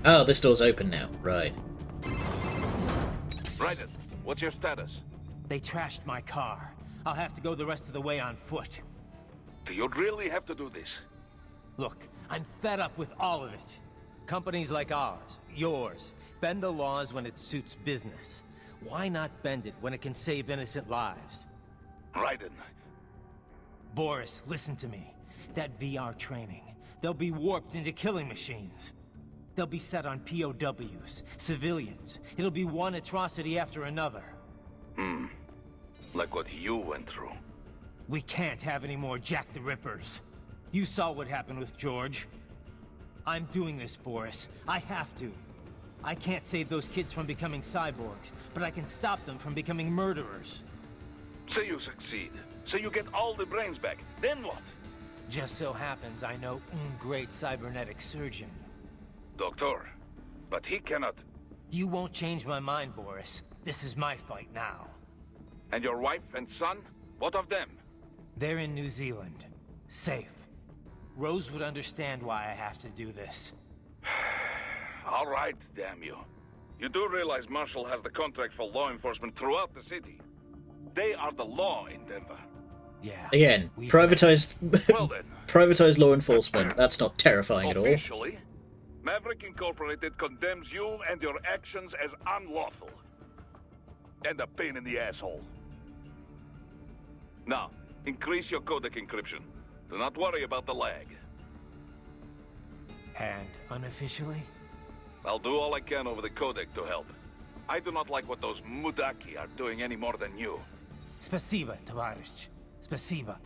Oh, this door's open now. Right. Raiden, what's your status? They trashed my car. I'll have to go the rest of the way on foot. Do you really have to do this? Look, I'm fed up with all of it. Companies like ours, yours, bend the laws when it suits business. Why not bend it when it can save innocent lives? Raiden. Boris, listen to me. That VR training, they'll be warped into killing machines. They'll be set on POWs, civilians. It'll be one atrocity after another. Like what you went through. We can't have any more Jack the Rippers. You saw what happened with George. I'm doing this, Boris. I have to. I can't save those kids from becoming cyborgs, but I can stop them from becoming murderers. Say you succeed. Say you get all the brains back. Then what? Just so happens I know un great cybernetic surgeon. Doctor, but he cannot... You won't change my mind, Boris. This is my fight now. And your wife and son? What of them? They're in New Zealand. Safe. Rose would understand why I have to do this. All right, damn you. You do realize Marshall has the contract for law enforcement throughout the city. They are the law in Denver. Yeah. Again, privatized Well then. privatized law enforcement. That's not terrifying at all. Officially, Maverick Incorporated condemns you and your actions as unlawful. And a pain in the asshole. Now, increase your codec encryption. Do not worry about the lag. And unofficially? I'll do all I can over the codec to help. I do not like what those Mudaki are doing any more than you. Spasiba, Tavarish. Spasiba.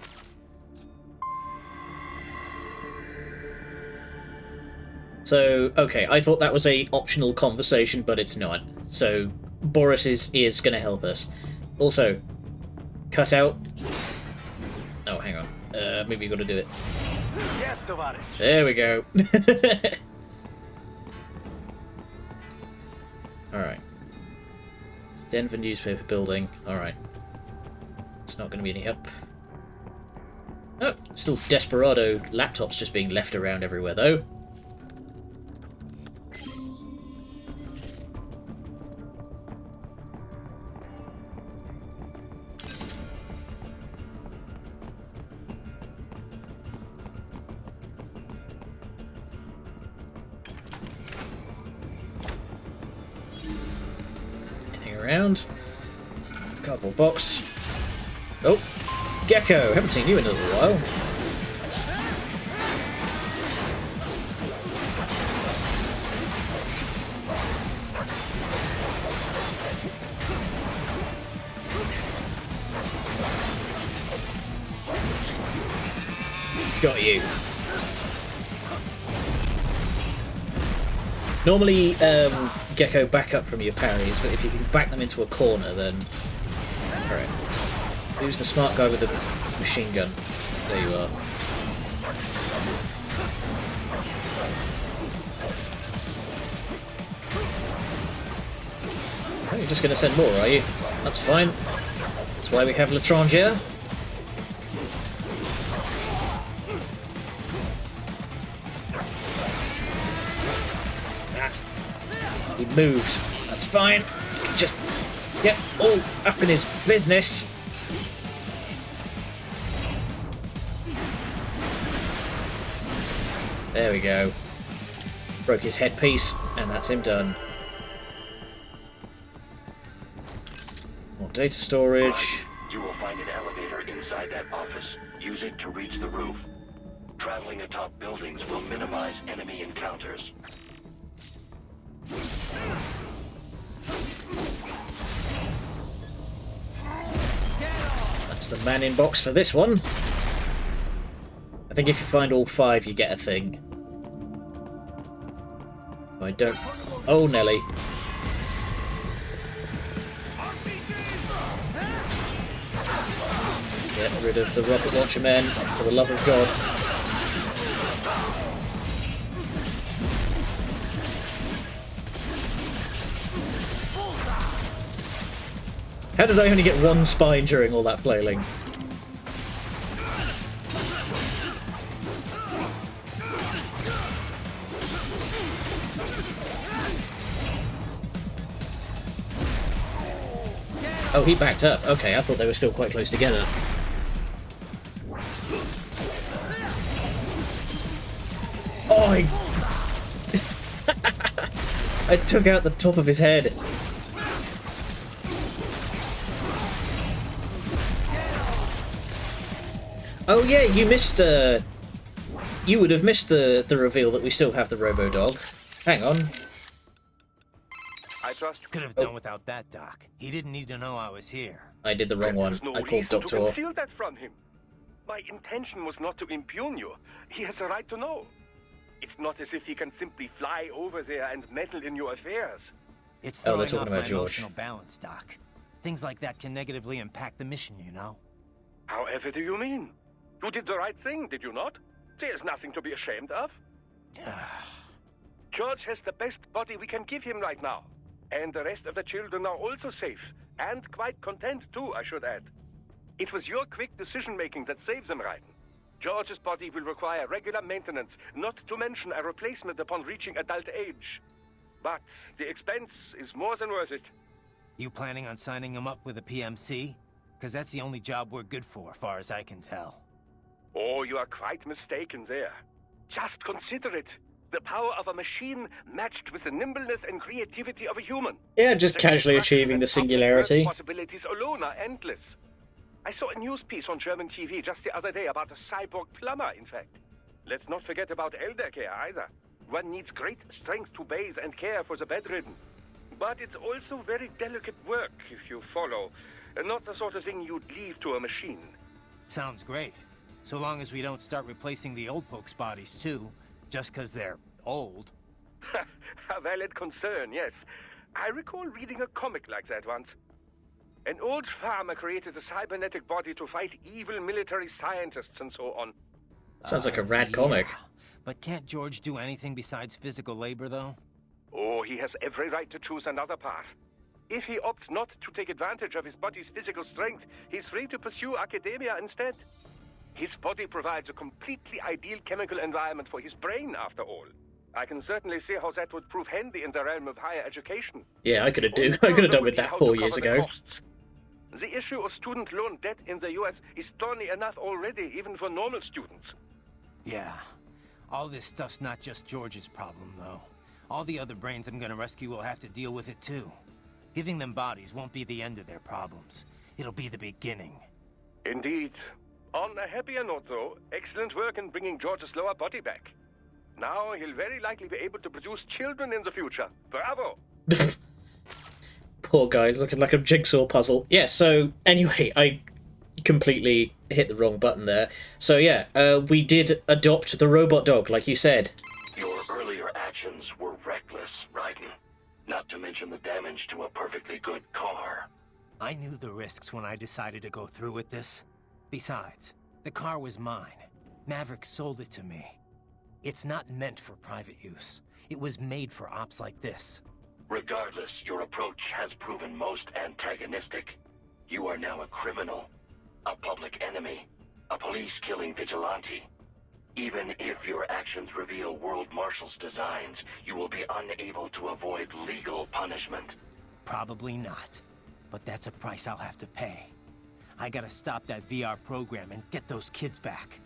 So, okay, I thought that was a optional conversation, but it's not. So, Boris is going to help us. Also, cut out... Oh, hang on. Maybe you've got to do it. Yes, Tovarich. There we go. Alright. Denver newspaper building. Alright. It's not going to be any help. Oh, still Desperado laptops just being left around everywhere, though. Around. Cardboard box. Oh, Gecko! Haven't seen you in a little while. Got you. Normally, Gecko back up from your parries, but if you can back them into a corner, then... Alright. Who's the smart guy with the machine gun? There you are. Oh, you're just going to send more, are you? That's fine. That's why we have L'Étranger. He moved. That's fine. Just get all up in his business. There we go. Broke his headpiece, and that's him done. More data storage. You will find an elevator inside that office. Use it to reach the roof. Traveling atop buildings will minimize enemy encounters. That's the man in box for this one. I think if you find all 5, you get a thing. If I don't... Oh, Nelly. Get rid of the rocket launcher men, for the love of God. How did I only get 1 spine during all that flailing? Oh, he backed up. Okay, I thought they were still quite close together. Oh, I took out the top of his head. Oh yeah, you missed, you would have missed the reveal that we still have the Robo-Dog. Hang on. I trust you. Could have done without that, Doc. He didn't need to know I was here. I did the wrong one. There's no I called reason to Doctor. conceal that from him. My intention was not to impugn you. He has a right to know. It's not as if he can simply fly over there and meddle in your affairs. It's Oh, they're throwing talking off about my George. emotional balance, Doc. Things like that can negatively impact the mission, you know? However do you mean? You did the right thing, did you not? There's nothing to be ashamed of. George has the best body we can give him right now. And the rest of the children are also safe. And quite content too, I should add. It was your quick decision-making that saved them, Raiden. George's body will require regular maintenance, not to mention a replacement upon reaching adult age. But the expense is more than worth it. You planning on signing him up with a PMC? Because that's the only job we're good for, far as I can tell. Oh, you are quite mistaken there. Just consider it. The power of a machine matched with the nimbleness and creativity of a human. Yeah, just casually achieving the singularity. Possibilities alone are endless. I saw a news piece on German TV just the other day about a cyborg plumber, in fact. Let's not forget about elder care either. One needs great strength to bathe and care for the bedridden. But it's also very delicate work, if you follow. Not the sort of thing you'd leave to a machine. Sounds great. So long as we don't start replacing the old folks' bodies, too. Just because they're old. A valid concern, yes. I recall reading a comic like that once. An old farmer created a cybernetic body to fight evil military scientists and so on. Sounds like a rad comic. But can't George do anything besides physical labor, though? Oh, he has every right to choose another path. If he opts not to take advantage of his body's physical strength, he's free to pursue academia instead. His body provides a completely ideal chemical environment for his brain, after all. I can certainly see how that would prove handy in the realm of higher education. Yeah, I could have done with that 4 years ago. The issue of student loan debt in the US is thorny enough already, even for normal students. Yeah. All this stuff's not just George's problem, though. All the other brains I'm gonna rescue will have to deal with it, too. Giving them bodies won't be the end of their problems. It'll be the beginning. Indeed. On a happier note, though, excellent work in bringing George's lower body back. Now he'll very likely be able to produce children in the future. Bravo! Poor guy's looking like a jigsaw puzzle. Yeah, so anyway, I completely hit the wrong button there. So yeah, we did adopt the robot dog, like you said. Your earlier actions were reckless, Raiden. Not to mention the damage to a perfectly good car. I knew the risks when I decided to go through with this. Besides, the car was mine. Maverick sold it to me. It's not meant for private use. It was made for ops like this. Regardless, your approach has proven most antagonistic. You are now a criminal, a public enemy, a police-killing vigilante. Even if your actions reveal World Marshal's designs, you will be unable to avoid legal punishment. Probably not. But that's a price I'll have to pay. I gotta stop that VR program and get those kids back.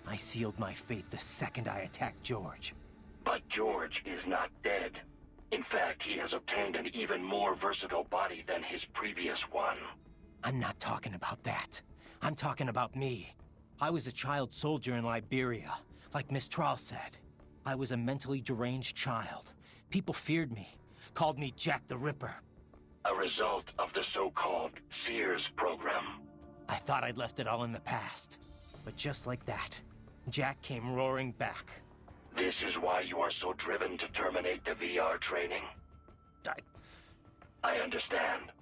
I sealed my fate the second I attacked George. But George is not dead. In fact, he has obtained an even more versatile body than his previous one. I'm not talking about that. I'm talking about me. I was a child soldier in Liberia, like Miss Trawl said. I was a mentally deranged child. People feared me, called me Jack the Ripper. A result of the so-called Sears program. I thought I'd left it all in the past. But just like that, Jack came roaring back. This is why you are so driven to terminate the VR training. I understand.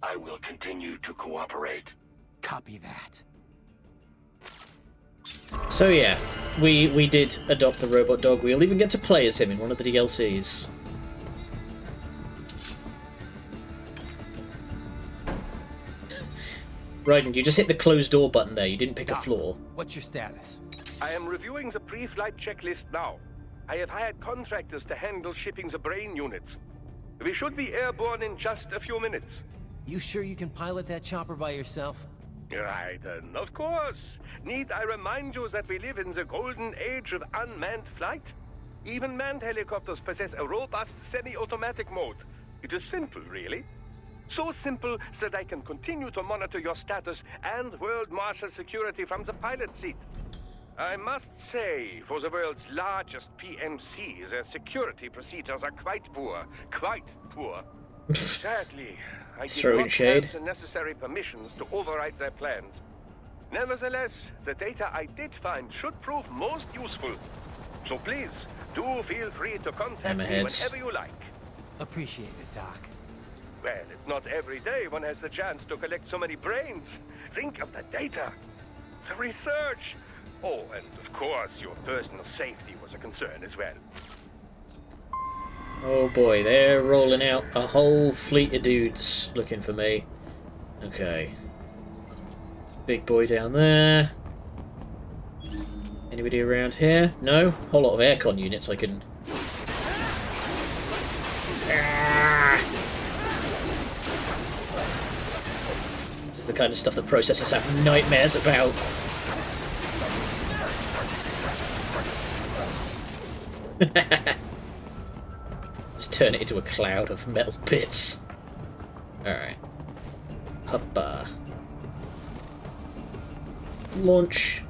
I will continue to cooperate. Copy that. So yeah, we did adopt the robot dog. We'll even get to play as him in one of the DLCs. Raiden, you just hit the closed door button there. You didn't pick a floor. What's your status? I am reviewing the pre-flight checklist now. I have hired contractors to handle shipping the brain units. We should be airborne in just a few minutes. You sure you can pilot that chopper by yourself? Raiden, of course. Need I remind you that we live in the golden age of unmanned flight? Even manned helicopters possess a robust semi-automatic mode. It is simple, really. So simple that I can continue to monitor your status and World Marshal security from the pilot seat. I must say, for the world's largest PMC, their security procedures are quite poor. Quite poor. Sadly, I did not have the necessary permissions to override their plans. Nevertheless, the data I did find should prove most useful. So please, do feel free to contact me whenever you like. Appreciate it, Doc. Well, it's not every day one has the chance to collect so many brains. Think of the data, the research. Oh, and of course, your personal safety was a concern as well. Oh boy, they're rolling out a whole fleet of dudes looking for me. Okay. Big boy down there. Anybody around here? No? Whole lot of aircon units I can... This is the kind of stuff that processors have nightmares about. Just turn it into a cloud of metal bits. Alright. Hoppa. Launch.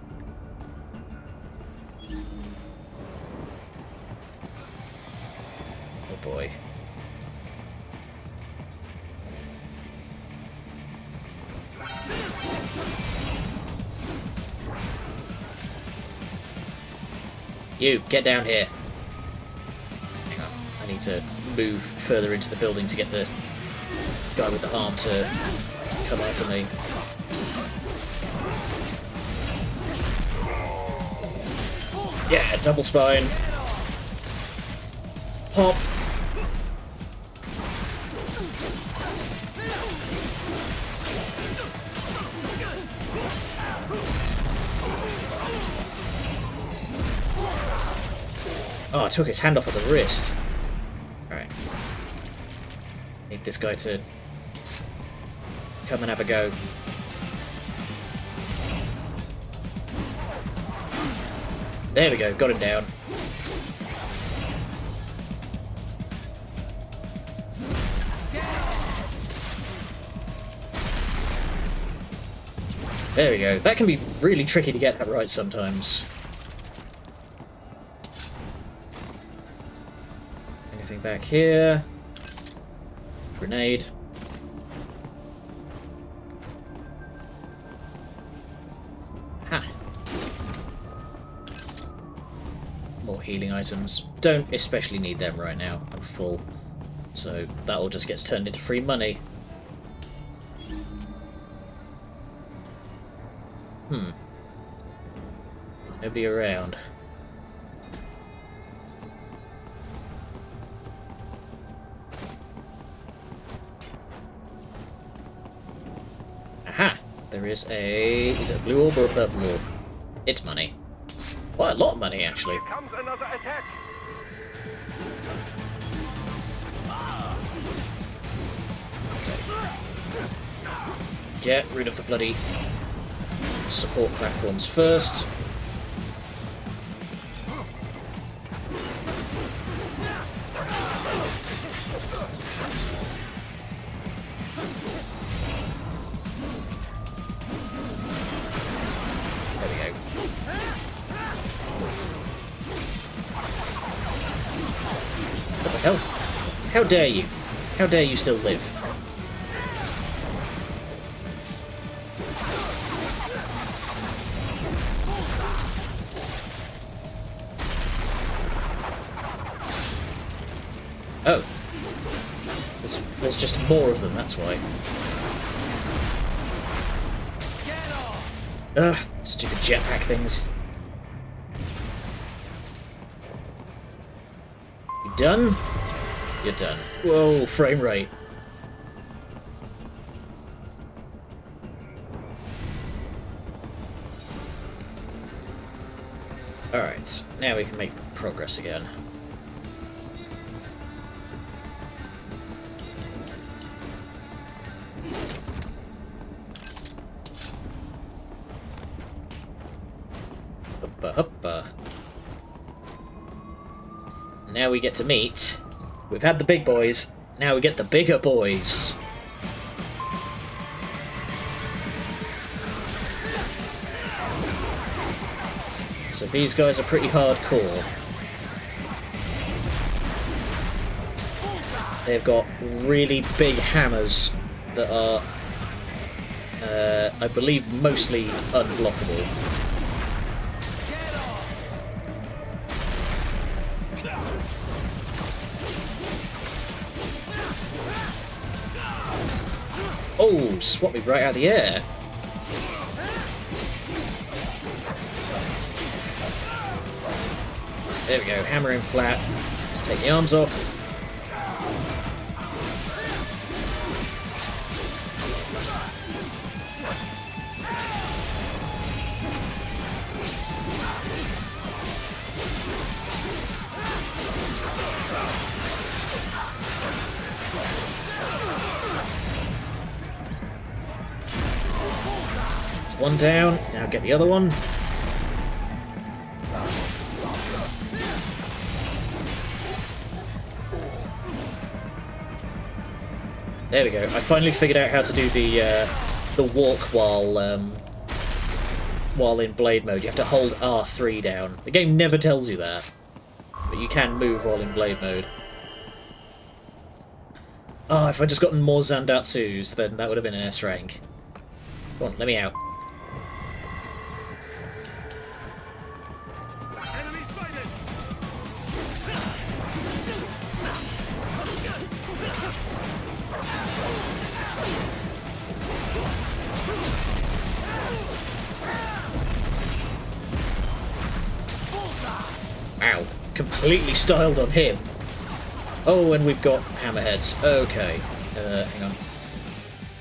Oh boy. You, get down here. need to move further into the building to get the guy with the arm to come after me. Yeah, double spine. Pop. Oh, I took his hand off at the wrist. Alright. Need this guy to come and have a go. There we go, got him down. There we go. That can be really tricky to get that right sometimes. Anything back here? Grenade. Ha! More healing items. Don't especially need them right now. I'm full. So that all just gets turned into free money. Nobody around. Aha! There is a... Is it a blue orb or a purple orb? It's money. Quite a lot of money, actually. Here comes another attack. Get rid of the bloody support platforms first. There we go. What the hell? How dare you? How dare you still live? Oh. There's just more of them, that's why. Ugh, stupid jetpack things. You done? You're done. Whoa, frame rate. Alright, now we can make progress again. Huppa. Now we get to meet. We've had the big boys. Now we get the bigger boys. So these guys are pretty hardcore. They've got really big hammers that are, I believe, mostly unblockable. Oh, swat me right out of the air. There we go, hammer him flat. Take the arms off. One down, now get the other one. There we go. I finally figured out how to do the walk while in blade mode. You have to hold R3 down. The game never tells you that, but you can move while in blade mode. Oh, if I'd just gotten more Zandatsus, then that would have been an S rank. Come on, let me out. completely styled on him. Oh, and we've got hammerheads. Okay. Hang on.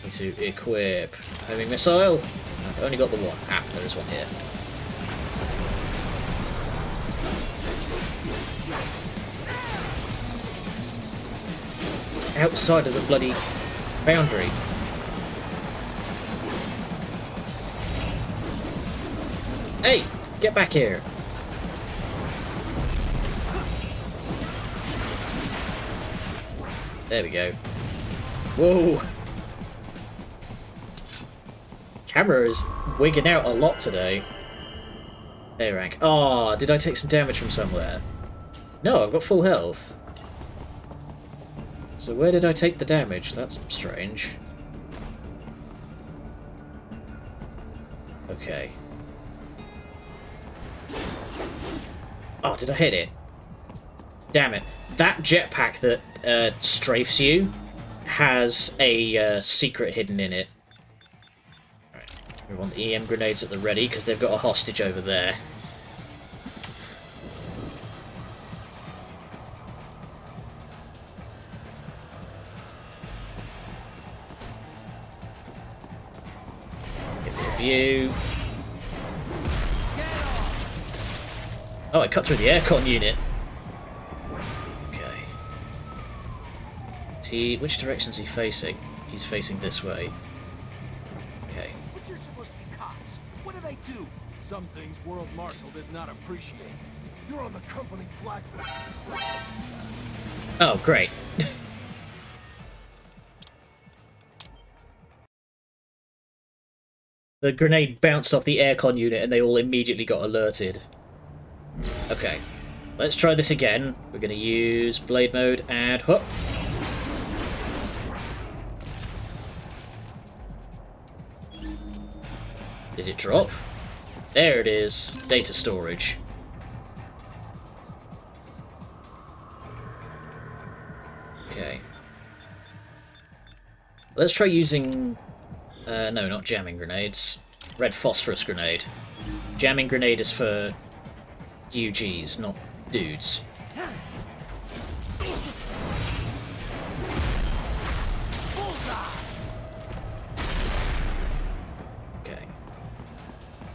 Need to equip homing missile. I've only got the one. Ah, there's one here. It's outside of the bloody boundary. Hey! Get back here! There we go. Whoa! Camera is wigging out a lot today. A rank. Ah, did I take some damage from somewhere? No, I've got full health. So where did I take the damage? That's strange. Okay. Oh, did I hit it? Damn it. That jetpack that strafes you has a secret hidden in it. Alright, we want the EM grenades at the ready because they've got a hostage over there. Get me a view. Oh, I cut through the aircon unit. Okay. Which direction's he facing? He's facing this way. Okay. But you're supposed to be cops. What did I do? Some things World Marshal does not appreciate. You're on the company blacklist. Oh, great. The grenade bounced off the aircon unit and they all immediately got alerted. Okay, let's try this again. We're going to use blade mode and hook. Did it drop? There it is. Data storage. Okay. Let's try using... no, not jamming grenades. Red phosphorus grenade. Jamming grenade is for UGs, not dudes. Okay.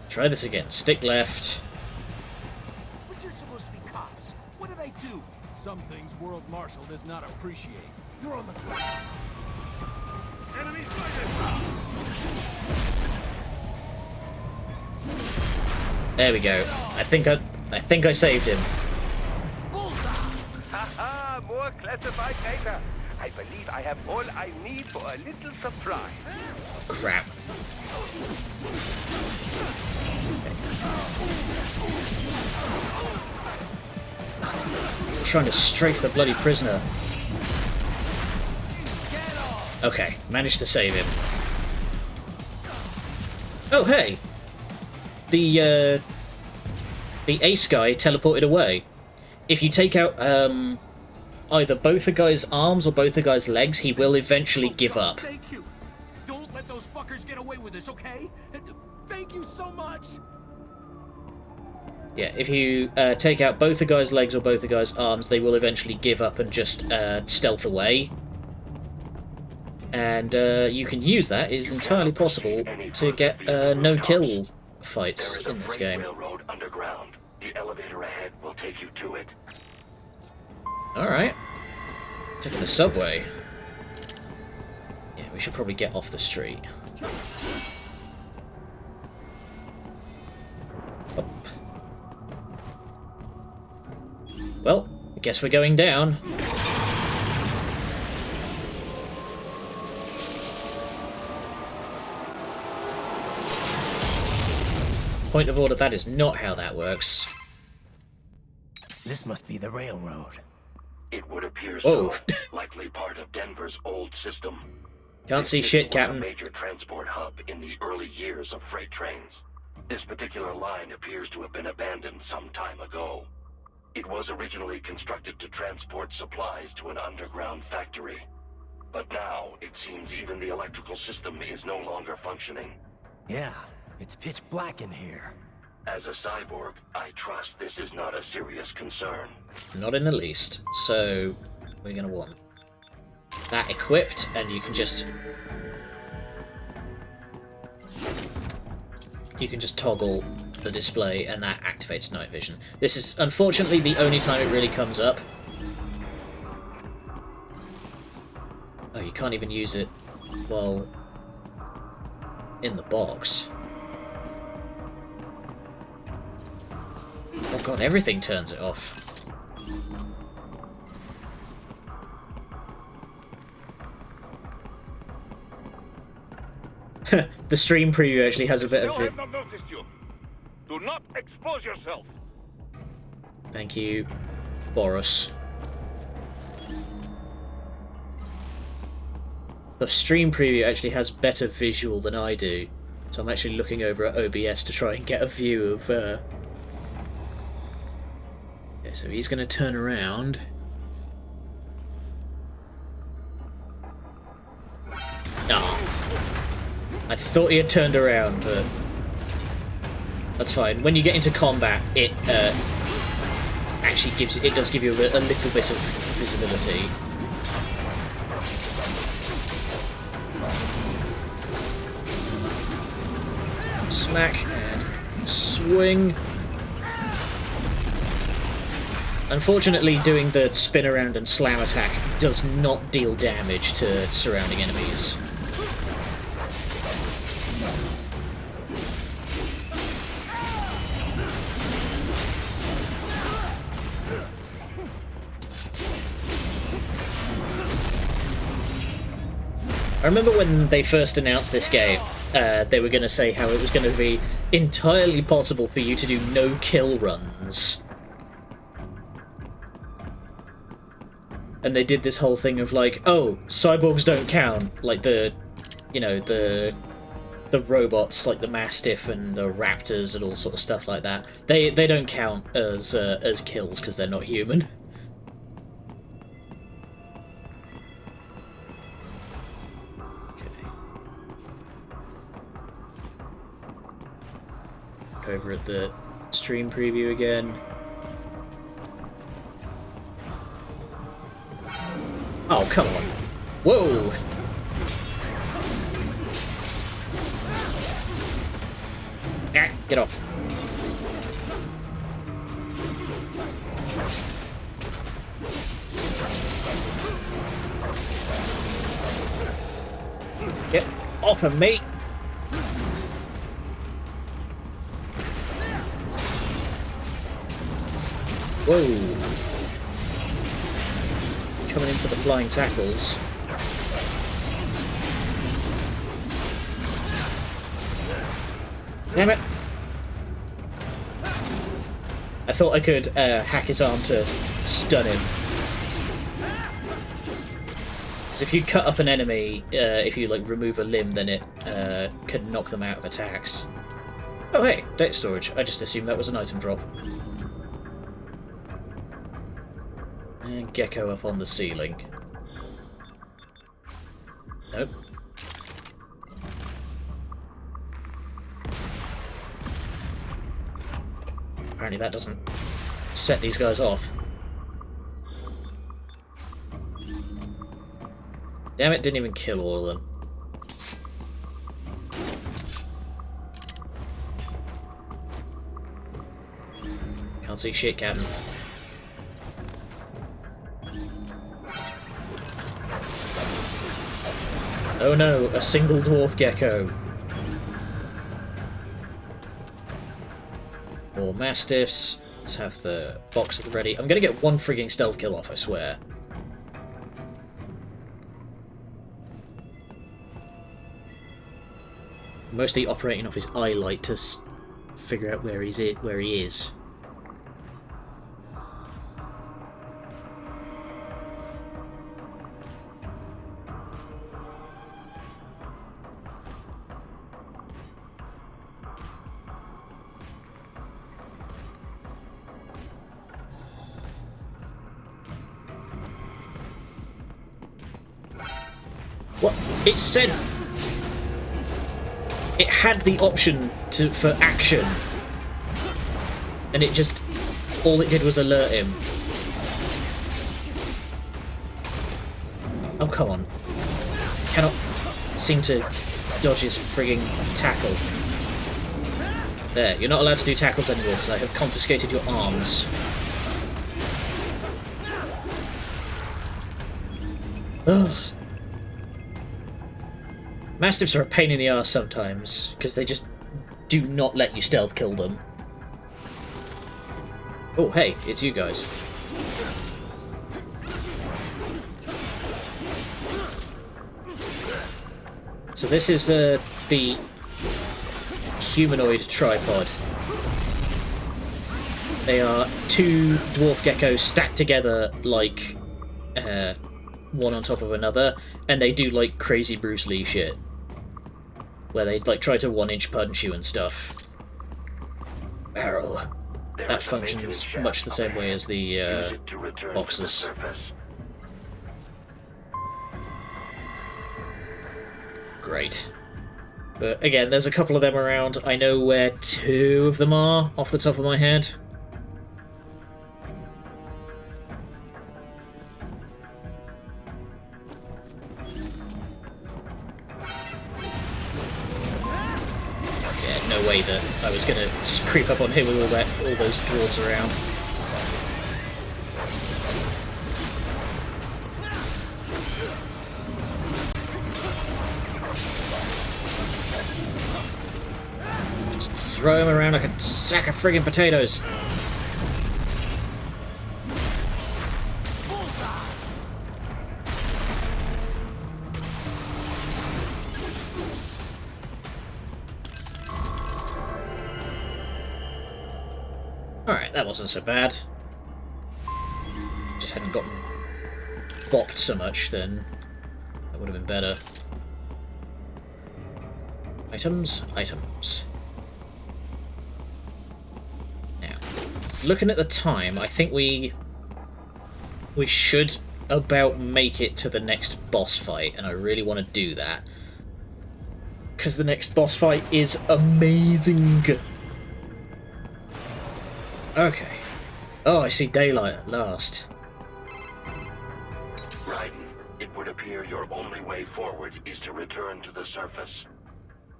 Try this again. Stick left. But you're supposed to be cops. What did I do? Some things World Marshal does not appreciate. You're on the ground. Enemy sighted! There we go. I think I saved him. Haha, more classified data. I believe I have all I need for a little supply. Crap. I'm trying to strafe the bloody prisoner. Okay, managed to save him. Oh, hey! The ace guy teleported away. If you take out either both the guy's arms or both the guy's legs, he will eventually give up. Thank you. Don't let those fuckers get away with this, okay? Thank you so much. Yeah, if you take out both the guy's legs or both the guy's arms, they will eventually give up and just stealth away. And you can use that. It is entirely possible to get no-kill fights in this game. Railroad underground. The elevator ahead will take you to it. Alright. Taking the subway. Yeah, we should probably get off the street. Up. Well, I guess we're going down. Point of order, that is not how that works. This must be the railroad. It would appear Whoa. so. Likely part of Denver's old system. Can't see shit, Captain. A major transport hub in the early years of freight trains. This particular line appears to have been abandoned some time ago. It was originally constructed to transport supplies to an underground factory. But now, it seems even the electrical system is no longer functioning. Yeah, it's pitch black in here. As a cyborg, I trust this is not a serious concern. Not in the least. So, we're going to want that equipped, and you can just... You can just toggle the display, and that activates night vision. This is, unfortunately, the only time it really comes up. Oh, you can't even use it while in the box. Oh god, everything turns it off. The stream preview actually has a bit of it. Not noticed you. Do not expose yourself. Thank you, Boris. The stream preview actually has better visual than I do, so I'm actually looking over at OBS to try and get a view of... Yeah, so he's going to turn around. Ah, I thought he had turned around, but that's fine. When you get into combat, it actually gives it does give you a little bit of visibility. Smack and swing. Unfortunately, doing the spin around and slam attack does not deal damage to surrounding enemies. I remember when they first announced this game, they were going to say how it was going to be entirely possible for you to do no-kill runs. And they did this whole thing of like, oh, cyborgs don't count, like the robots, like the Mastiff and the Raptors and all sort of stuff like that. They don't count as kills because they're not human. Over at the stream preview again. Oh, come on. Whoa! Ah, get off. Get off of me! Whoa! Coming in for the flying tackles. Damn it! I thought I could hack his arm to stun him. Because if you cut up an enemy, if you like remove a limb, then it can knock them out of attacks. Oh hey, data storage. I just assumed that was an item drop. And Gecko up on the ceiling. Nope. Apparently that doesn't set these guys off. Damn it, didn't even kill all of them. Can't see shit, Captain. Oh no, a single dwarf gecko. More mastiffs. Let's have the box at the ready. I'm gonna get one frigging stealth kill off, I swear. Mostly operating off his eye light to figure out where he is. What? It said it had the option for action. And it just... all it did was alert him. Oh, come on. Cannot seem to dodge his frigging tackle. There, you're not allowed to do tackles anymore because I have confiscated your arms. Ugh. Mastiffs are a pain in the arse sometimes, because they just do not let you stealth kill them. Oh, hey, it's you guys. So this is the humanoid tripod. They are two dwarf geckos stacked together like one on top of another, and they do like crazy Bruce Lee shit, where they like try to 1-inch punch you and stuff. Barrel. That functions much the same way as the boxes. Great. But again, there's a couple of them around. I know where 2 of them are off the top of my head. Yeah, no way that I was gonna creep up on him with all those dwarves around. Throw him around like a sack of friggin' potatoes. Alright, that wasn't so bad. Just hadn't gotten bopped so much, then that would have been better. Items, items. Looking at the time, I think we should about make it to the next boss fight, and I really want to do that. Because the next boss fight is amazing! Okay. Oh, I see daylight at last. Raiden, it would appear your only way forward is to return to the surface.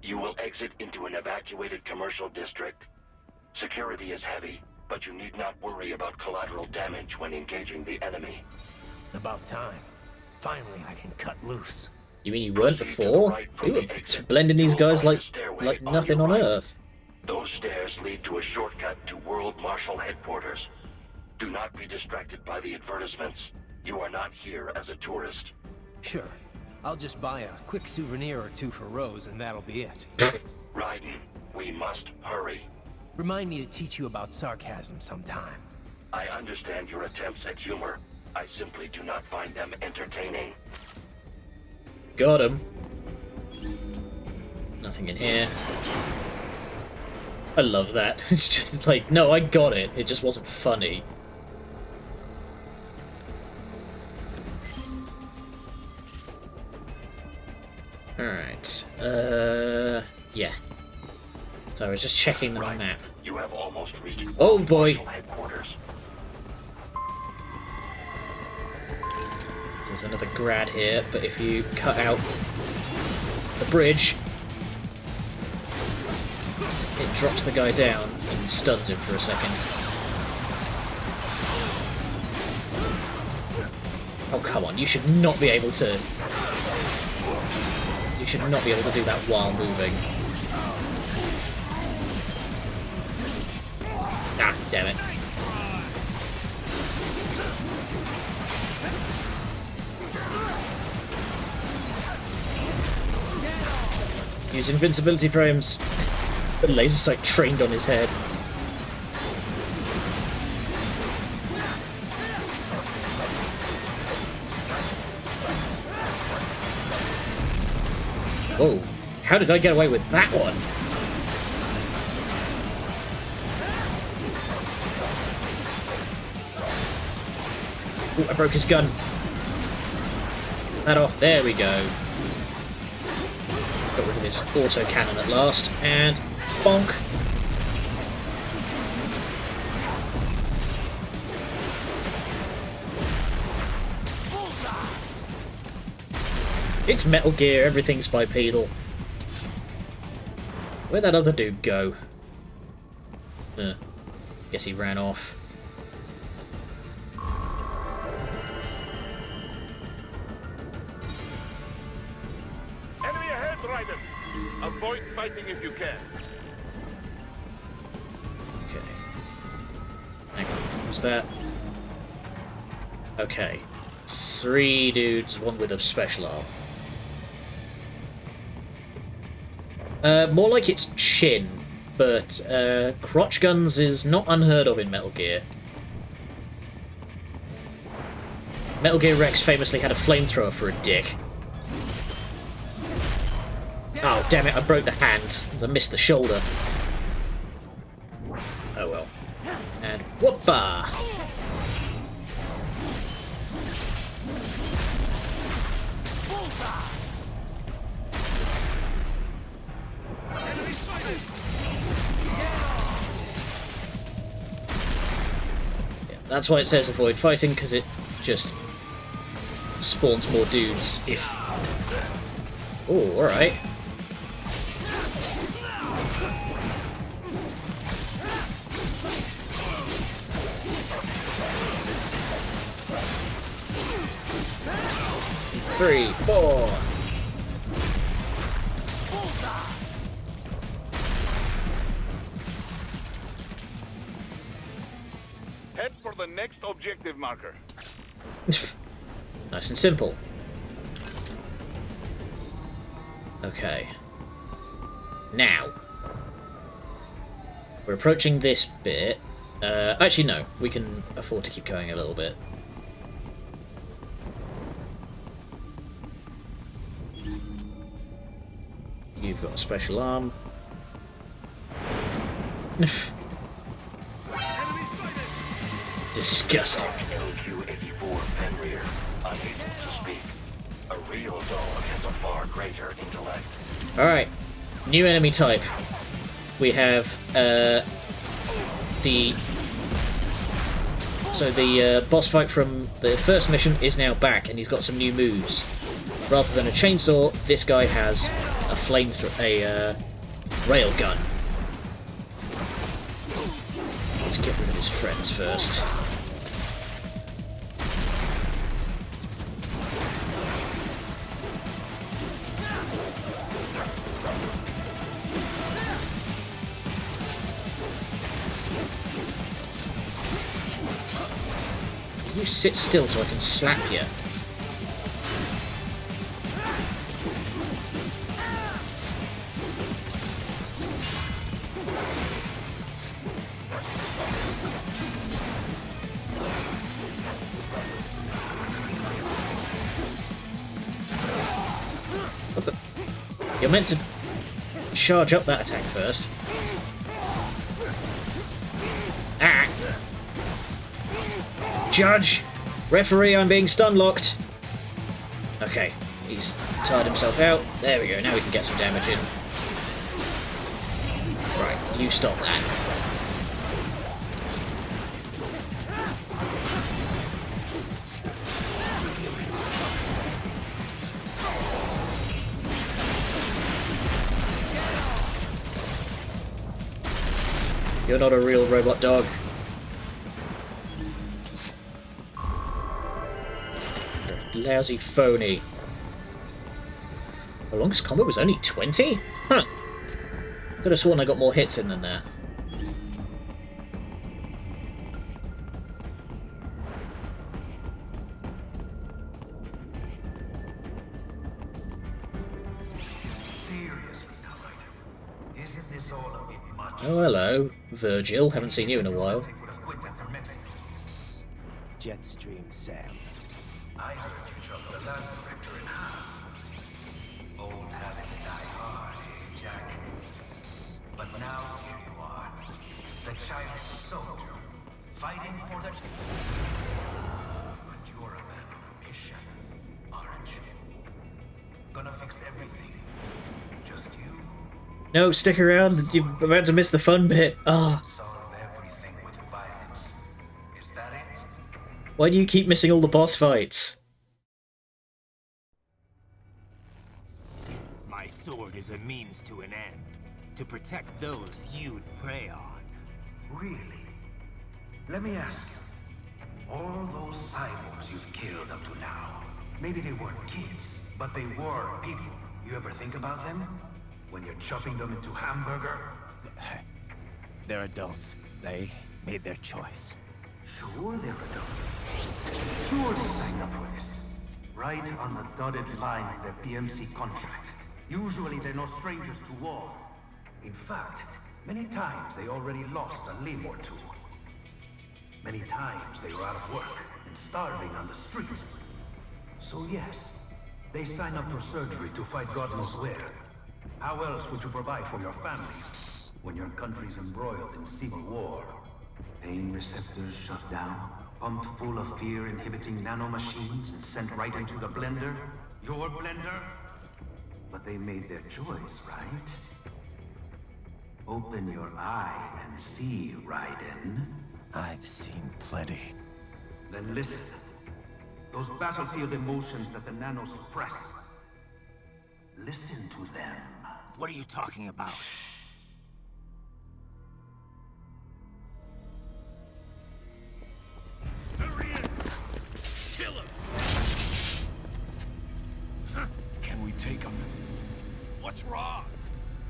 You will exit into an evacuated commercial district. Security is heavy, but you need not worry about collateral damage when engaging the enemy. About time. Finally, I can cut loose. You mean you weren't before? We were blending these guys like nothing on Earth. Those stairs lead to a shortcut to World Marshal Headquarters. Do not be distracted by the advertisements. You are not here as a tourist. Sure. I'll just buy a quick souvenir or 2 for Rose, and that'll be it. Raiden, we must hurry. Remind me to teach you about sarcasm sometime. I understand your attempts at humor. I simply do not find them entertaining. Got him. Nothing in here. I love that. It's just like, no, I got it. It just wasn't funny. Alright. Yeah. So I was just checking the map. You have almost reached oh boy! Headquarters. There's another grad here, but if you cut out the bridge, it drops the guy down and stuns him for a second. Oh come on, you should not be able to... You should not be able to do that while moving. Ah, damn it. Use invincibility frames. The laser sight trained on his head. Whoa, how did I get away with that one? Ooh, I broke his gun. That off, there we go. Got rid of his auto cannon at last, and bonk. It's Metal Gear, everything's bipedal. Where'd that other dude go? Guess he ran off. Enemy ahead, Raiden! Avoid fighting if you can. Okay. Hang on, who's that? Okay. 3 dudes, one with a special arm. More like it's chin, but crotch guns is not unheard of in Metal Gear. Metal Gear Rex famously had a flamethrower for a dick. Oh, damn it, I broke the hand. I missed the shoulder. Oh well. And whoopah! Yeah, that's why it says avoid fighting, because it just spawns more dudes if... Oh, alright. Three, four. Head for the next objective marker. Nice and simple. Okay. Now. We're approaching this bit. Actually, no. We can afford to keep going a little bit. You've got a special arm. Disgusting. LQ-84 Fenrir, unable to speak. A real dog has a far greater intellect. Alright. New enemy type. We have the... So the boss fight from the first mission is now back, and he's got some new moves. Rather than a chainsaw, this guy has a rail gun. Let's get rid of his friends first. You sit still so I can slap you. What the? You're meant to charge up that attack first. Ah! Judge! Referee, I'm being stun locked. Okay, he's tired himself out. There we go, now we can get some damage in. Right, you stop that. You're not a real robot dog. Lousy phony. The longest combat was only 20? Huh. Could have sworn I got more hits in than that. Oh, hello, Virgil. Haven't seen you in a while. Jetstream Sam. I heard you chopped the land director in half. Old habits die hard, eh, Jack? But now here you are, the child's soldier, fighting for the... But you're a man on a mission, aren't you? Gonna fix everything. Just you? No, stick around. You're about to miss the fun bit. Ah. Oh. Solve everything with violence. Is that it? Why do you keep missing all the boss fights? My sword is a means to an end. To protect those you'd prey on. Really? Let me ask you. All those cyborgs you've killed up to now, maybe they weren't kids, but they were people. You ever think about them? When you're chopping them into hamburger? They're adults. They made their choice. Sure they're adults. Sure they signed up for this. Right on the dotted line of their BMC contract. Usually they're no strangers to war. In fact, many times they already lost a limb or two. Many times they were out of work and starving on the street. So yes, they sign up for surgery to fight God knows where. How else would you provide for your family when your country's embroiled in civil war? Pain receptors shut down, pumped full of fear-inhibiting nanomachines and sent right into the blender? Your blender? But they made their choice, right? Open your eye and see, Raiden. I've seen plenty. Then listen. Those battlefield emotions that the nanos suppress. Listen to them. What are you talking about? Shh. There he is! Kill him! Huh. Can we take him? What's wrong?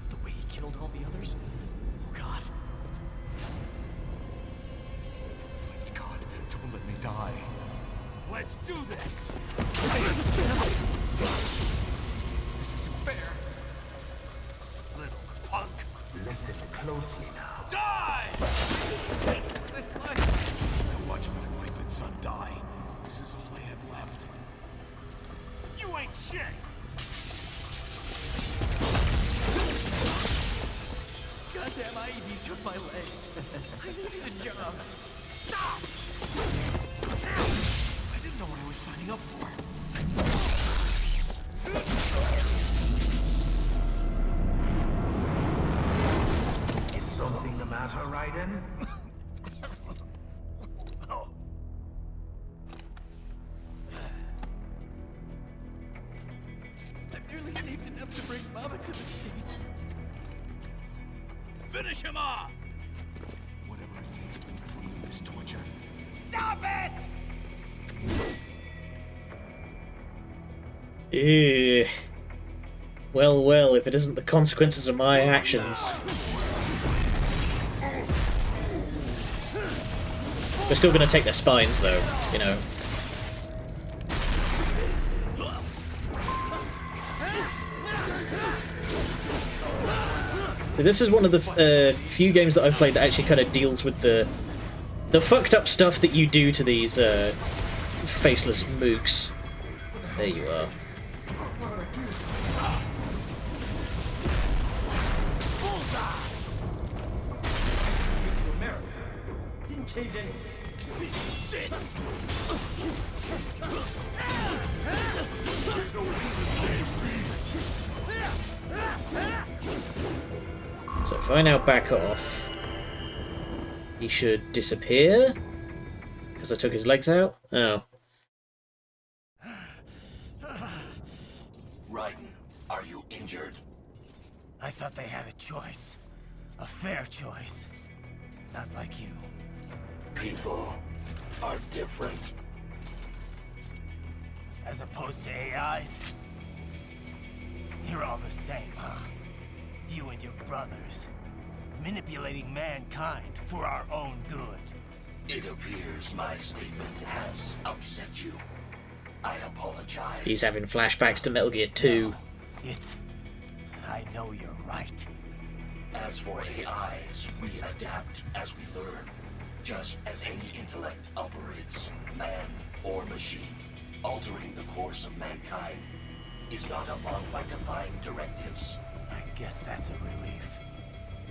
The way he killed all the others? Oh God. Please God, don't let me die. Let's do this! This isn't fair. Little punk! Listen closely now. Die! This life. I watched my wife and son die. This is all I had left. You ain't shit! Goddamn IED took my leg. I needed a job. Stop! I didn't know what I was signing up for. Is something the matter, Raiden? I've nearly saved enough to bring Mama to the States. Finish him off! Whatever it takes to be free of this torture. Stop it! Ew. Well, well, if it isn't the consequences of my actions. We're still going to take their spines, though, you know. So this is one of the few games that I've played that actually kind of deals with the fucked up stuff that you do to these faceless mooks. There you are. Didn't change anything. Shit! So if I now back off, he should disappear. Because I took his legs out? Oh. Raiden, are you injured? I thought they had a choice. A fair choice. Not like you. People are different. As opposed to AIs? You're all the same, huh? You and your brothers. Manipulating mankind for our own good. It appears my statement has upset you. I apologize. He's having flashbacks to Metal Gear 2. No, it's... I know you're right. As for AIs, we adapt as we learn. Just as any intellect operates, man or machine. Altering the course of mankind is not among my defined directives. I guess that's a relief.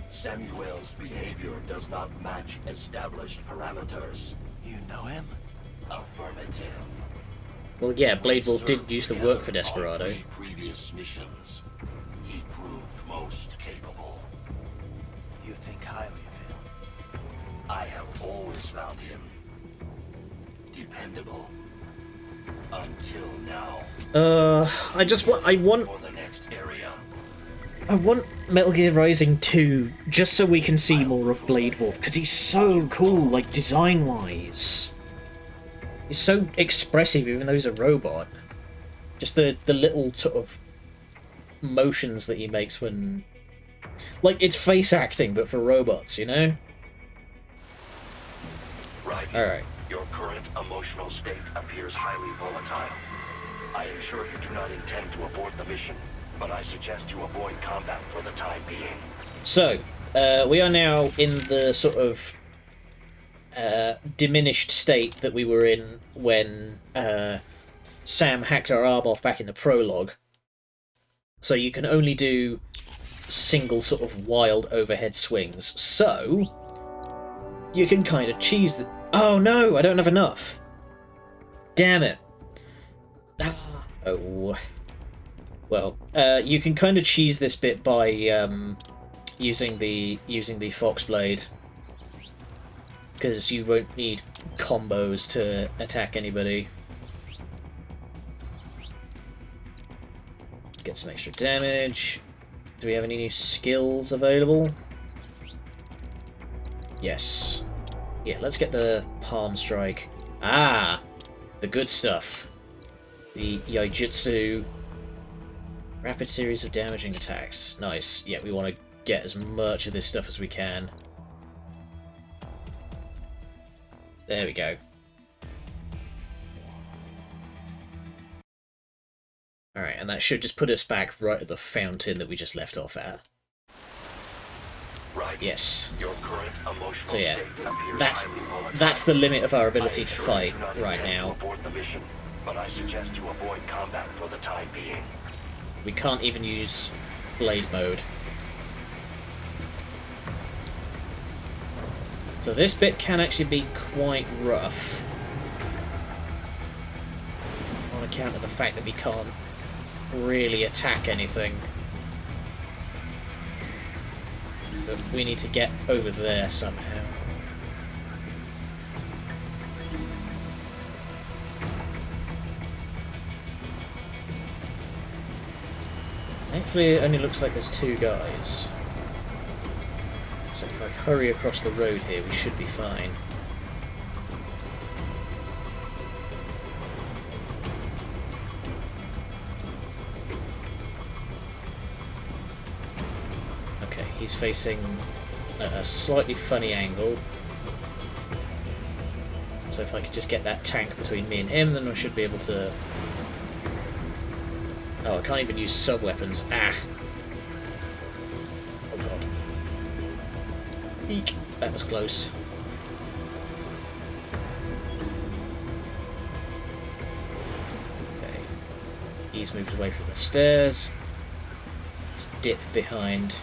Samuel's behavior does not match established parameters. You know him? Affirmative. Well, yeah, Blade Wolf did use the work for On Desperado. 3 previous missions, he proved most capable. You think highly of him? I have always found him dependable. Until now. I want... For the next area, I want Metal Gear Rising 2 just so we can see more of Blade Wolf, because he's so cool, like, design-wise. He's so expressive, even though he's a robot. Just the little sort of motions that he makes when... Like, it's face acting, but for robots, you know? Right. Alright. Your current emotional state appears highly volatile. I am sure you do not intend to abort the mission, but I suggest you avoid combat for the time being. So, we are now in the sort of diminished state that we were in when Sam hacked our arm off back in the prologue. So you can only do single sort of wild overhead swings. So, you can kind of cheese the... Oh no, I don't have enough. Damn it. Oh. Well, you can kind of cheese this bit by using the Fox Blade, because you won't need combos to attack anybody. Let's get some extra damage. Do we have any new skills available? Yes. Yeah, let's get the Palm Strike. Ah! The good stuff. The Yaijutsu. Rapid series of damaging attacks. Nice. Yeah, we want to get as much of this stuff as we can. There we go. Alright, and that should just put us back right at the fountain that we just left off at. Right. Yes. Your current emotional So yeah, state appears that's highly volatile. that's the limit of our ability to I am sure fight you do not right intend now. to abort the mission, but I suggest you avoid combat for the time being. We can't even use blade mode. So this bit can actually be quite rough, on account of the fact that we can't really attack anything. But we need to get over there somehow. Thankfully, it only looks like there's two guys. So if I hurry across the road here, we should be fine. Okay, he's facing a slightly funny angle. So if I could just get that tank between me and him, then I should be able to... Oh, I can't even use sub-weapons. Ah! Oh god. Eek! That was close. Okay. He's moved away from the stairs. Let's dip behind.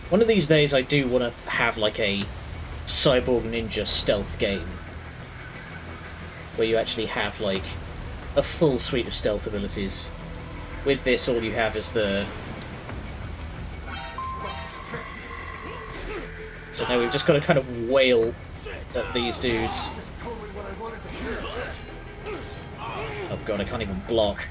One of these days I do want to have like a Cyborg Ninja stealth game, where you actually have like a full suite of stealth abilities. With this, all you have is the... So now we've just got to kind of wail at these dudes. Oh god, I can't even block.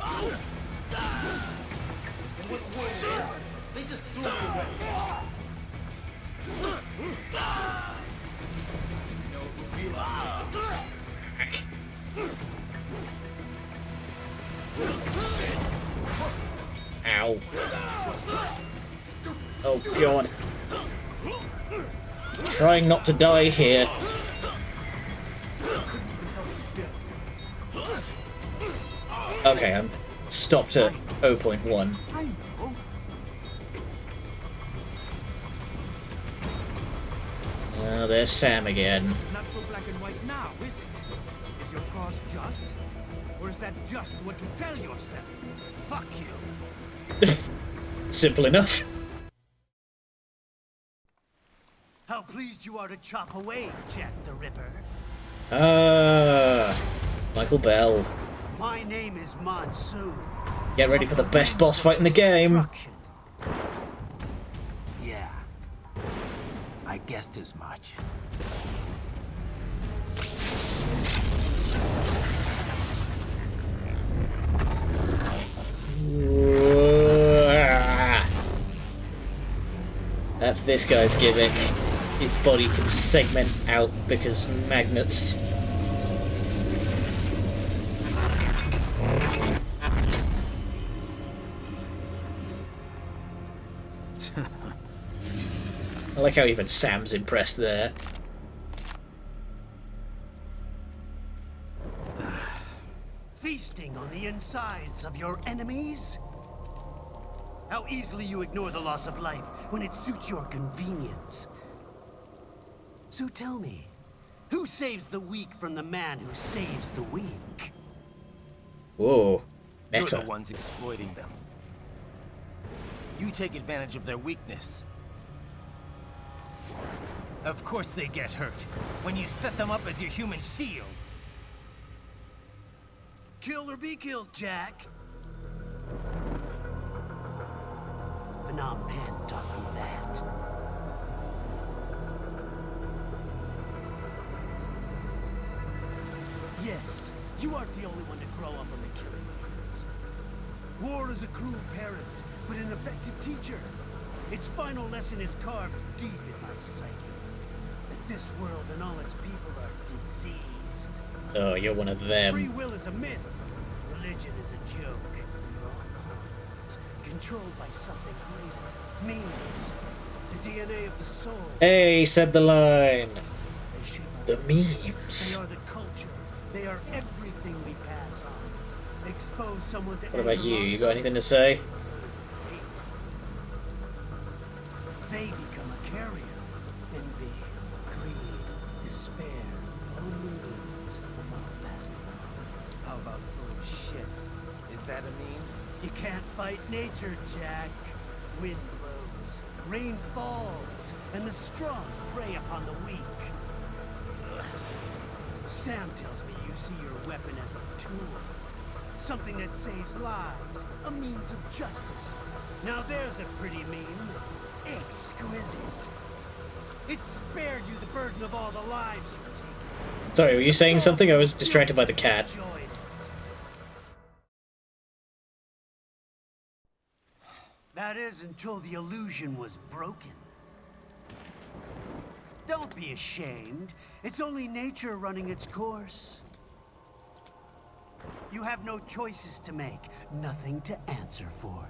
Ow. Oh god. Trying not to die here. Okay, I'm stopped at 0.1. Oh, there's Sam again. Not so black and white now, is it? Is your cause just? Or is that just what you tell yourself? Fuck you. Simple enough. How pleased you are to chop away, Jack the Ripper. Michael Bell. My name is Monsoon. Get ready for the best boss fight in the game. Yeah. I guessed as much. That's this guy's gimmick. His body can segment out because magnets. I like how even Sam's impressed there. Feasting on the insides of your enemies? How easily you ignore the loss of life when it suits your convenience. So tell me, who saves the weak from the man who saves the weak? Whoa, You're meta. the ones exploiting them. You take advantage of their weakness. Of course they get hurt when you set them up as your human shield. Kill or be killed, Jack. Phnom Penh taught me that. Yes, you aren't the only one to grow up on the killing fields. War is a cruel parent, but an effective teacher. Its final lesson is carved deep in my psyche. That this world and all its people are diseased. Oh, you're one of them. Free will is a myth. Religion is a joke. It's controlled by something greater. Memes. The DNA of the soul. Hey, said the line. They shape The our memes. They are the culture. They are everything we pass on. Expose someone to What about anger, you? love, You got anything to say? hate. They become a carrier. Envy, greed, despair, illusions of our past. How about full of shit? Is that a meme? You can't fight nature, Jack. Wind blows, rain falls, and the strong prey upon the weak. Sam tells me you see your weapon as a tool. Something that saves lives, a means of justice. Now there's a pretty meme. Exquisite. It spared you the burden of all the lives you've taken. Sorry, were you saying something? I was distracted by the cat. Enjoyed it. That is until the illusion was broken. Don't be ashamed. It's only nature running its course. You have no choices to make, nothing to answer for.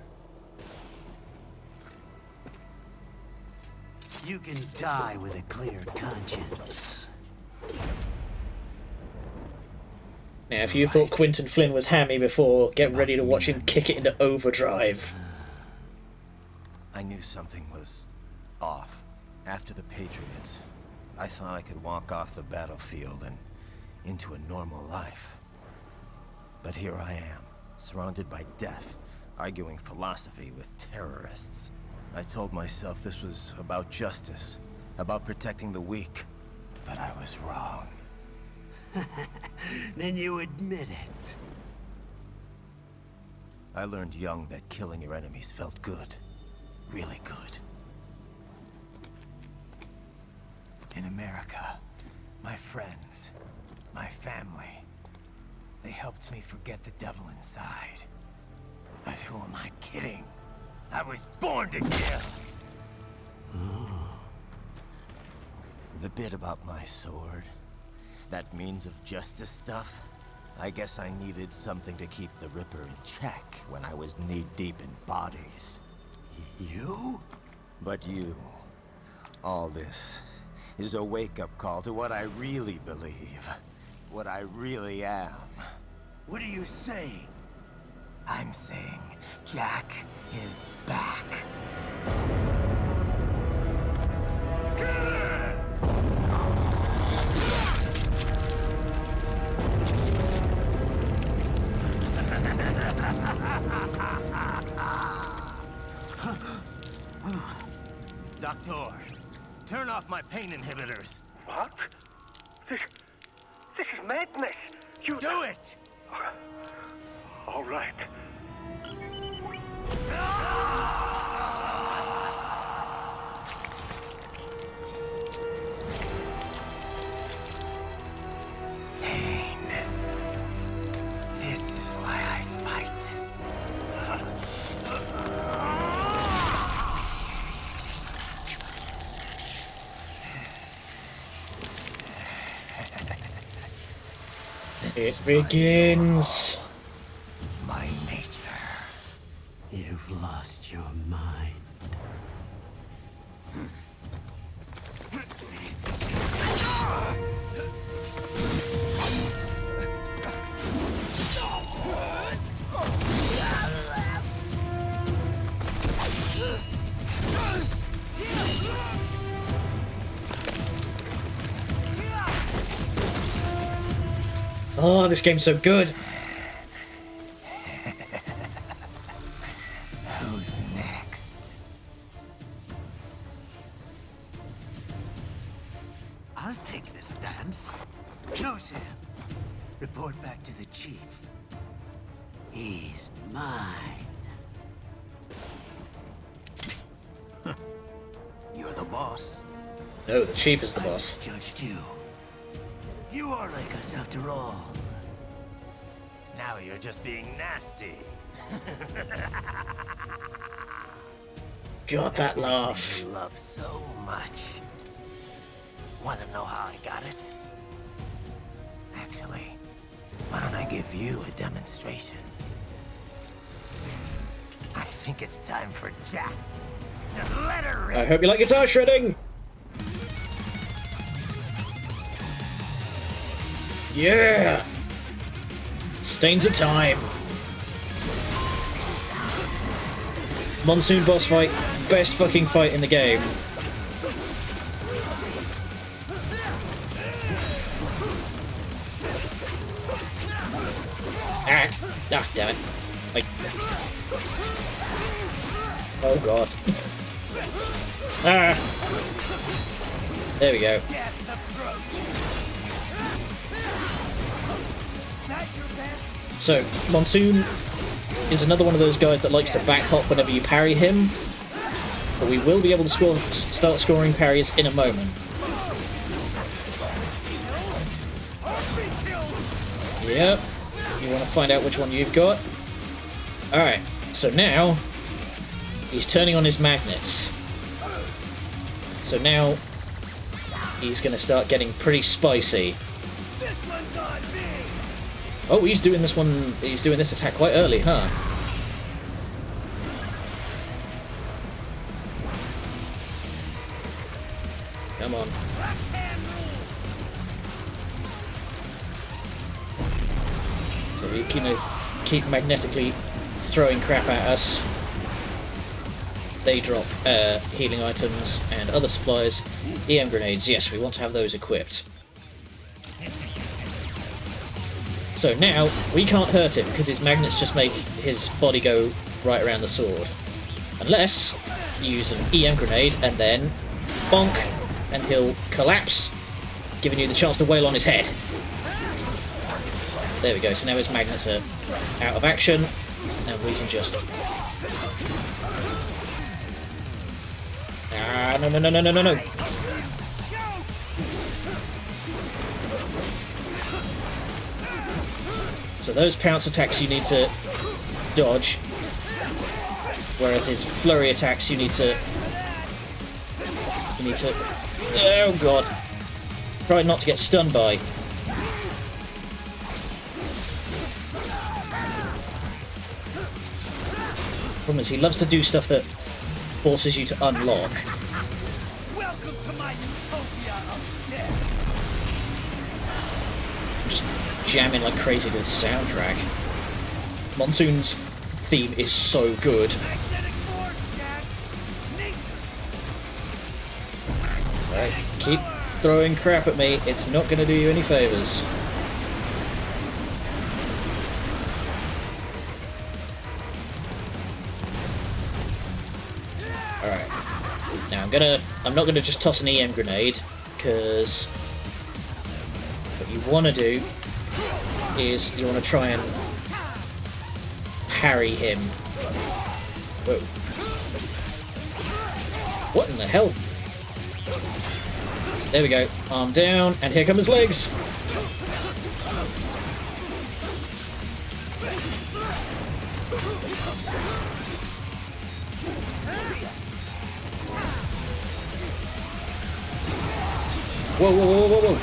You can die with a clear conscience. Now, if you thought Quinton Flynn was hammy before, get ready to watch him kick it into overdrive. I knew something was off. After the Patriots, I thought I could walk off the battlefield and into a normal life. But here I am, surrounded by death, arguing philosophy with terrorists. I told myself this was about justice, about protecting the weak. But I was wrong. Then you admit it. I learned young that killing your enemies felt good. Really good. In America, my friends, my family, they helped me forget the devil inside. But who am I kidding? I was born to kill! The bit about my sword, that means of justice stuff, I guess I needed something to keep the Ripper in check when I was knee-deep in bodies. You? But you, all this, is a wake-up call to what I really believe. What I really am. What are you saying? I'm saying Jack is back. Doctor, turn off my pain inhibitors. What? This is madness. You do it! All right. Pain. This is why I fight. It begins. My nature. You've lost your mind. Oh, this game's so good. Who's next? I'll take this dance. No, sir. Report back to the chief. He's mine. You're the boss. No, the chief is the boss. I judged you. You are like us after all. Now you're just being nasty. God, that laugh. You love so much. Want to know how I got it? Actually, why don't I give you a demonstration? I think it's time for Jack to let her rip. I hope you like guitar shredding. Yeah! Stains of Time. Monsoon boss fight. Best fucking fight in the game. Ah! Ah, damn it. Oh god. Ah! There we go. So, Monsoon is another one of those guys that likes to back hop whenever you parry him. But we will be able to start scoring parries in a moment. Yep. You want to find out which one you've got? Alright, so now he's turning on his magnets. So now he's going to start getting pretty spicy. Oh, he's doing this one. He's doing this attack quite early, huh? Come on. So you keep magnetically throwing crap at us. They drop healing items and other supplies. EM grenades. Yes, we want to have those equipped. So now, we can't hurt him because his magnets just make his body go right around the sword. Unless you use an EM grenade and then bonk, and he'll collapse, giving you the chance to wail on his head. There we go, so now his magnets are out of action, and we can just... Ah, no, no, no, no, no, no, no! So those pounce attacks you need to dodge, whereas his flurry attacks you need to... Oh god. Try not to get stunned by. Problem is, he loves to do stuff that forces you to unlock. Welcome to my utopia of death. Just jamming like crazy to the soundtrack. Monsoon's theme is so good. Right, keep throwing crap at me, it's not going to do you any favours. Alright. Now I'm not gonna just toss an EM grenade, because what you wanna do is you wanna try and parry him. Whoa. What in the hell? There we go. Arm down, and here come his legs! Whoa, whoa, whoa, whoa, whoa!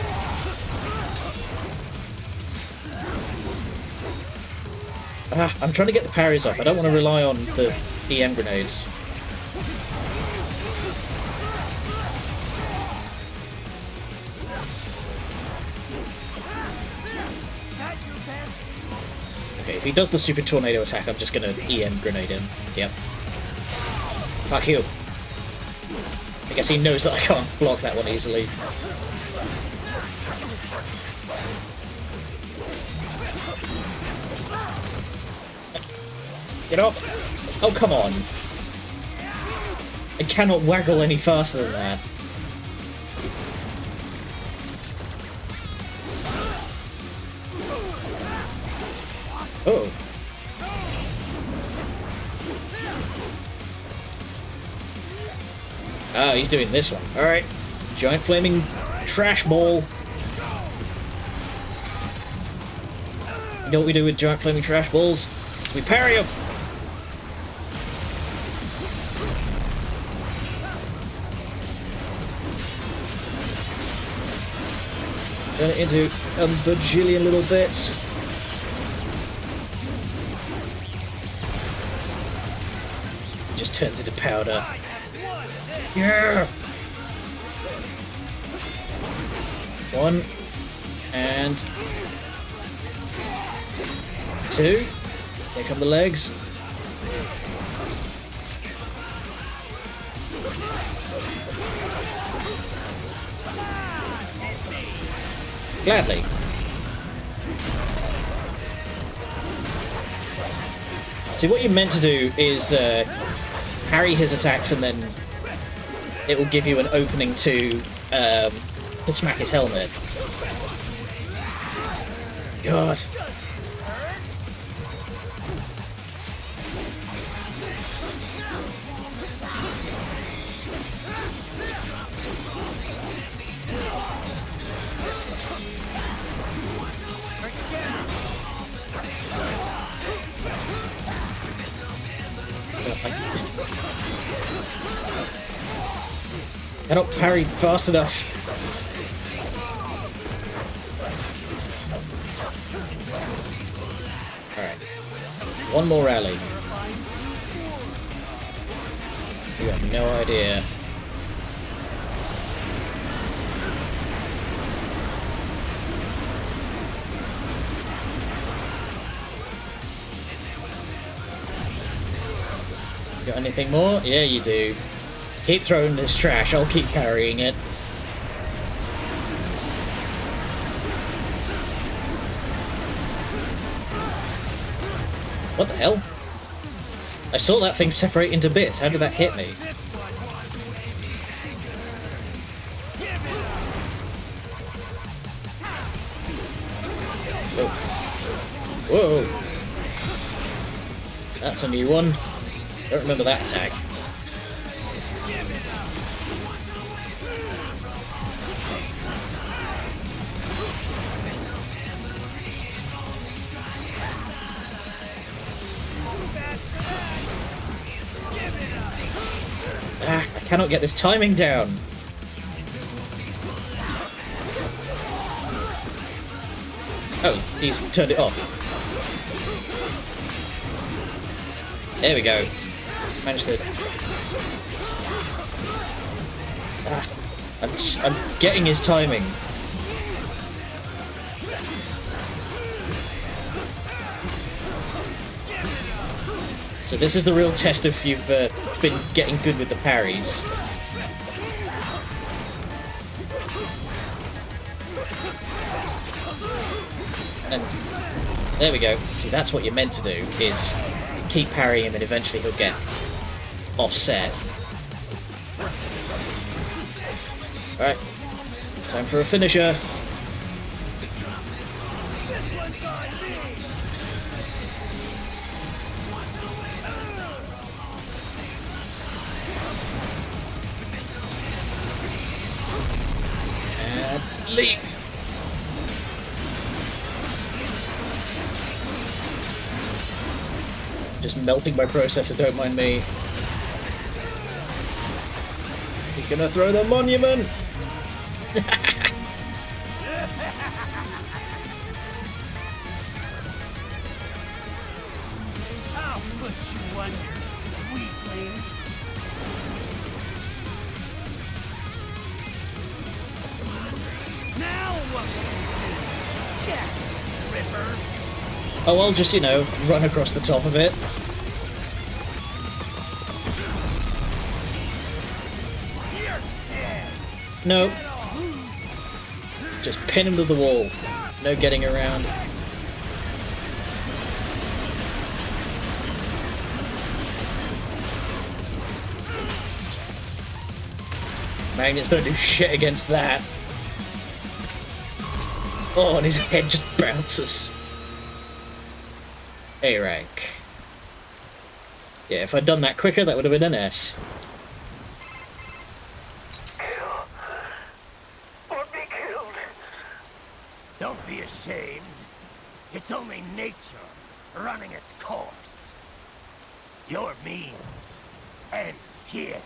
I'm trying to get the parries off. I don't want to rely on the EM grenades. Okay, if he does the stupid tornado attack, I'm just gonna EM grenade him. Yep. Fuck you. I guess he knows that I can't block that one easily. Get off! Oh, come on! I cannot waggle any faster than that. Oh. Ah, he's doing this one. Alright. Giant flaming trash ball. You know what we do with giant flaming trash balls? We parry them! Turn it into a bajillion little bits. Just turns into powder. Yeah! One. And... two. There come the legs. Gladly. See, what you're meant to do is parry his attacks and then it will give you an opening to smack his helmet. God. Cannot parry fast enough. Alright. One more rally. You have no idea. Got anything more? Yeah, you do. Keep throwing this trash, I'll keep carrying it. What the hell? I saw that thing separate into bits. How did that hit me? Whoa. Whoa. That's a new one. Don't remember that attack. I cannot get this timing down. Oh, he's turned it off. There we go. Managed to... I'm getting his timing. So this is the real test if you've been getting good with the parries. And there we go. See, that's what you're meant to do, is keep parrying him and eventually he'll get offset. Alright, time for a finisher. And leap. Just melting my processor, don't mind me. He's gonna throw the monument! wonder, weakling. Now what will you do? Jack Ripper. Oh, I'll just, you know, run across the top of it. You're dead. No. Just pin him to the wall. No getting around. Magnets don't do shit against that. Oh, and his head just bounces. A rank. Yeah, if I'd done that quicker, that would have been an S. Or be killed. Don't be ashamed. It's only nature running its course. Your means end here.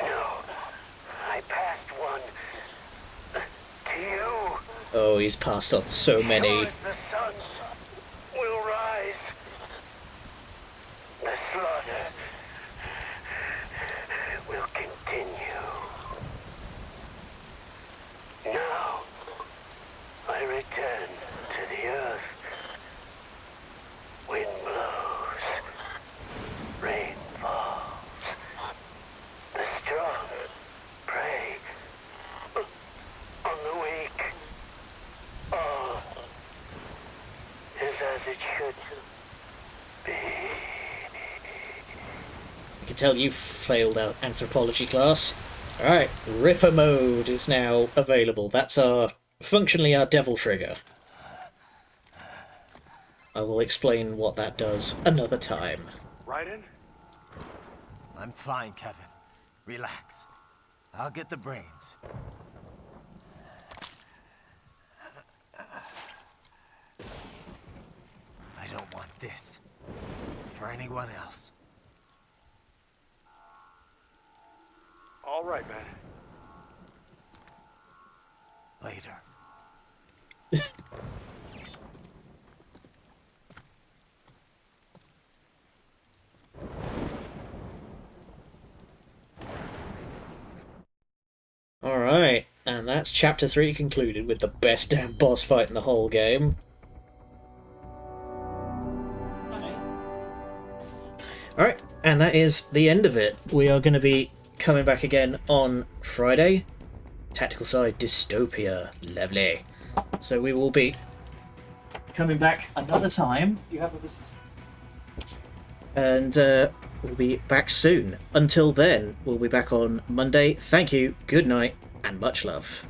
No, I passed one to you. Oh, he's passed on so many. The sun will rise. The slaughter will continue. Now, I return to the earth. Wind blows. Rain falls. The strong prey on the weak. All is as it should be. I can tell you failed our anthropology class. Alright, Ripper mode is now available. That's functionally our devil trigger. I will explain what that does another time. Raiden? I'm fine, Kevin. Relax. I'll get the brains. I don't want this for anyone else. All right, man. Later. Alright, and that's chapter 3 concluded with the best damn boss fight in the whole game. Alright, and that is the end of it. We are going to be coming back again on Friday. Tactical side dystopia. Lovely. So we will be coming back another time. You have a visit. And we'll be back soon. Until then, we'll be back on Monday. Thank you, good night, and much love.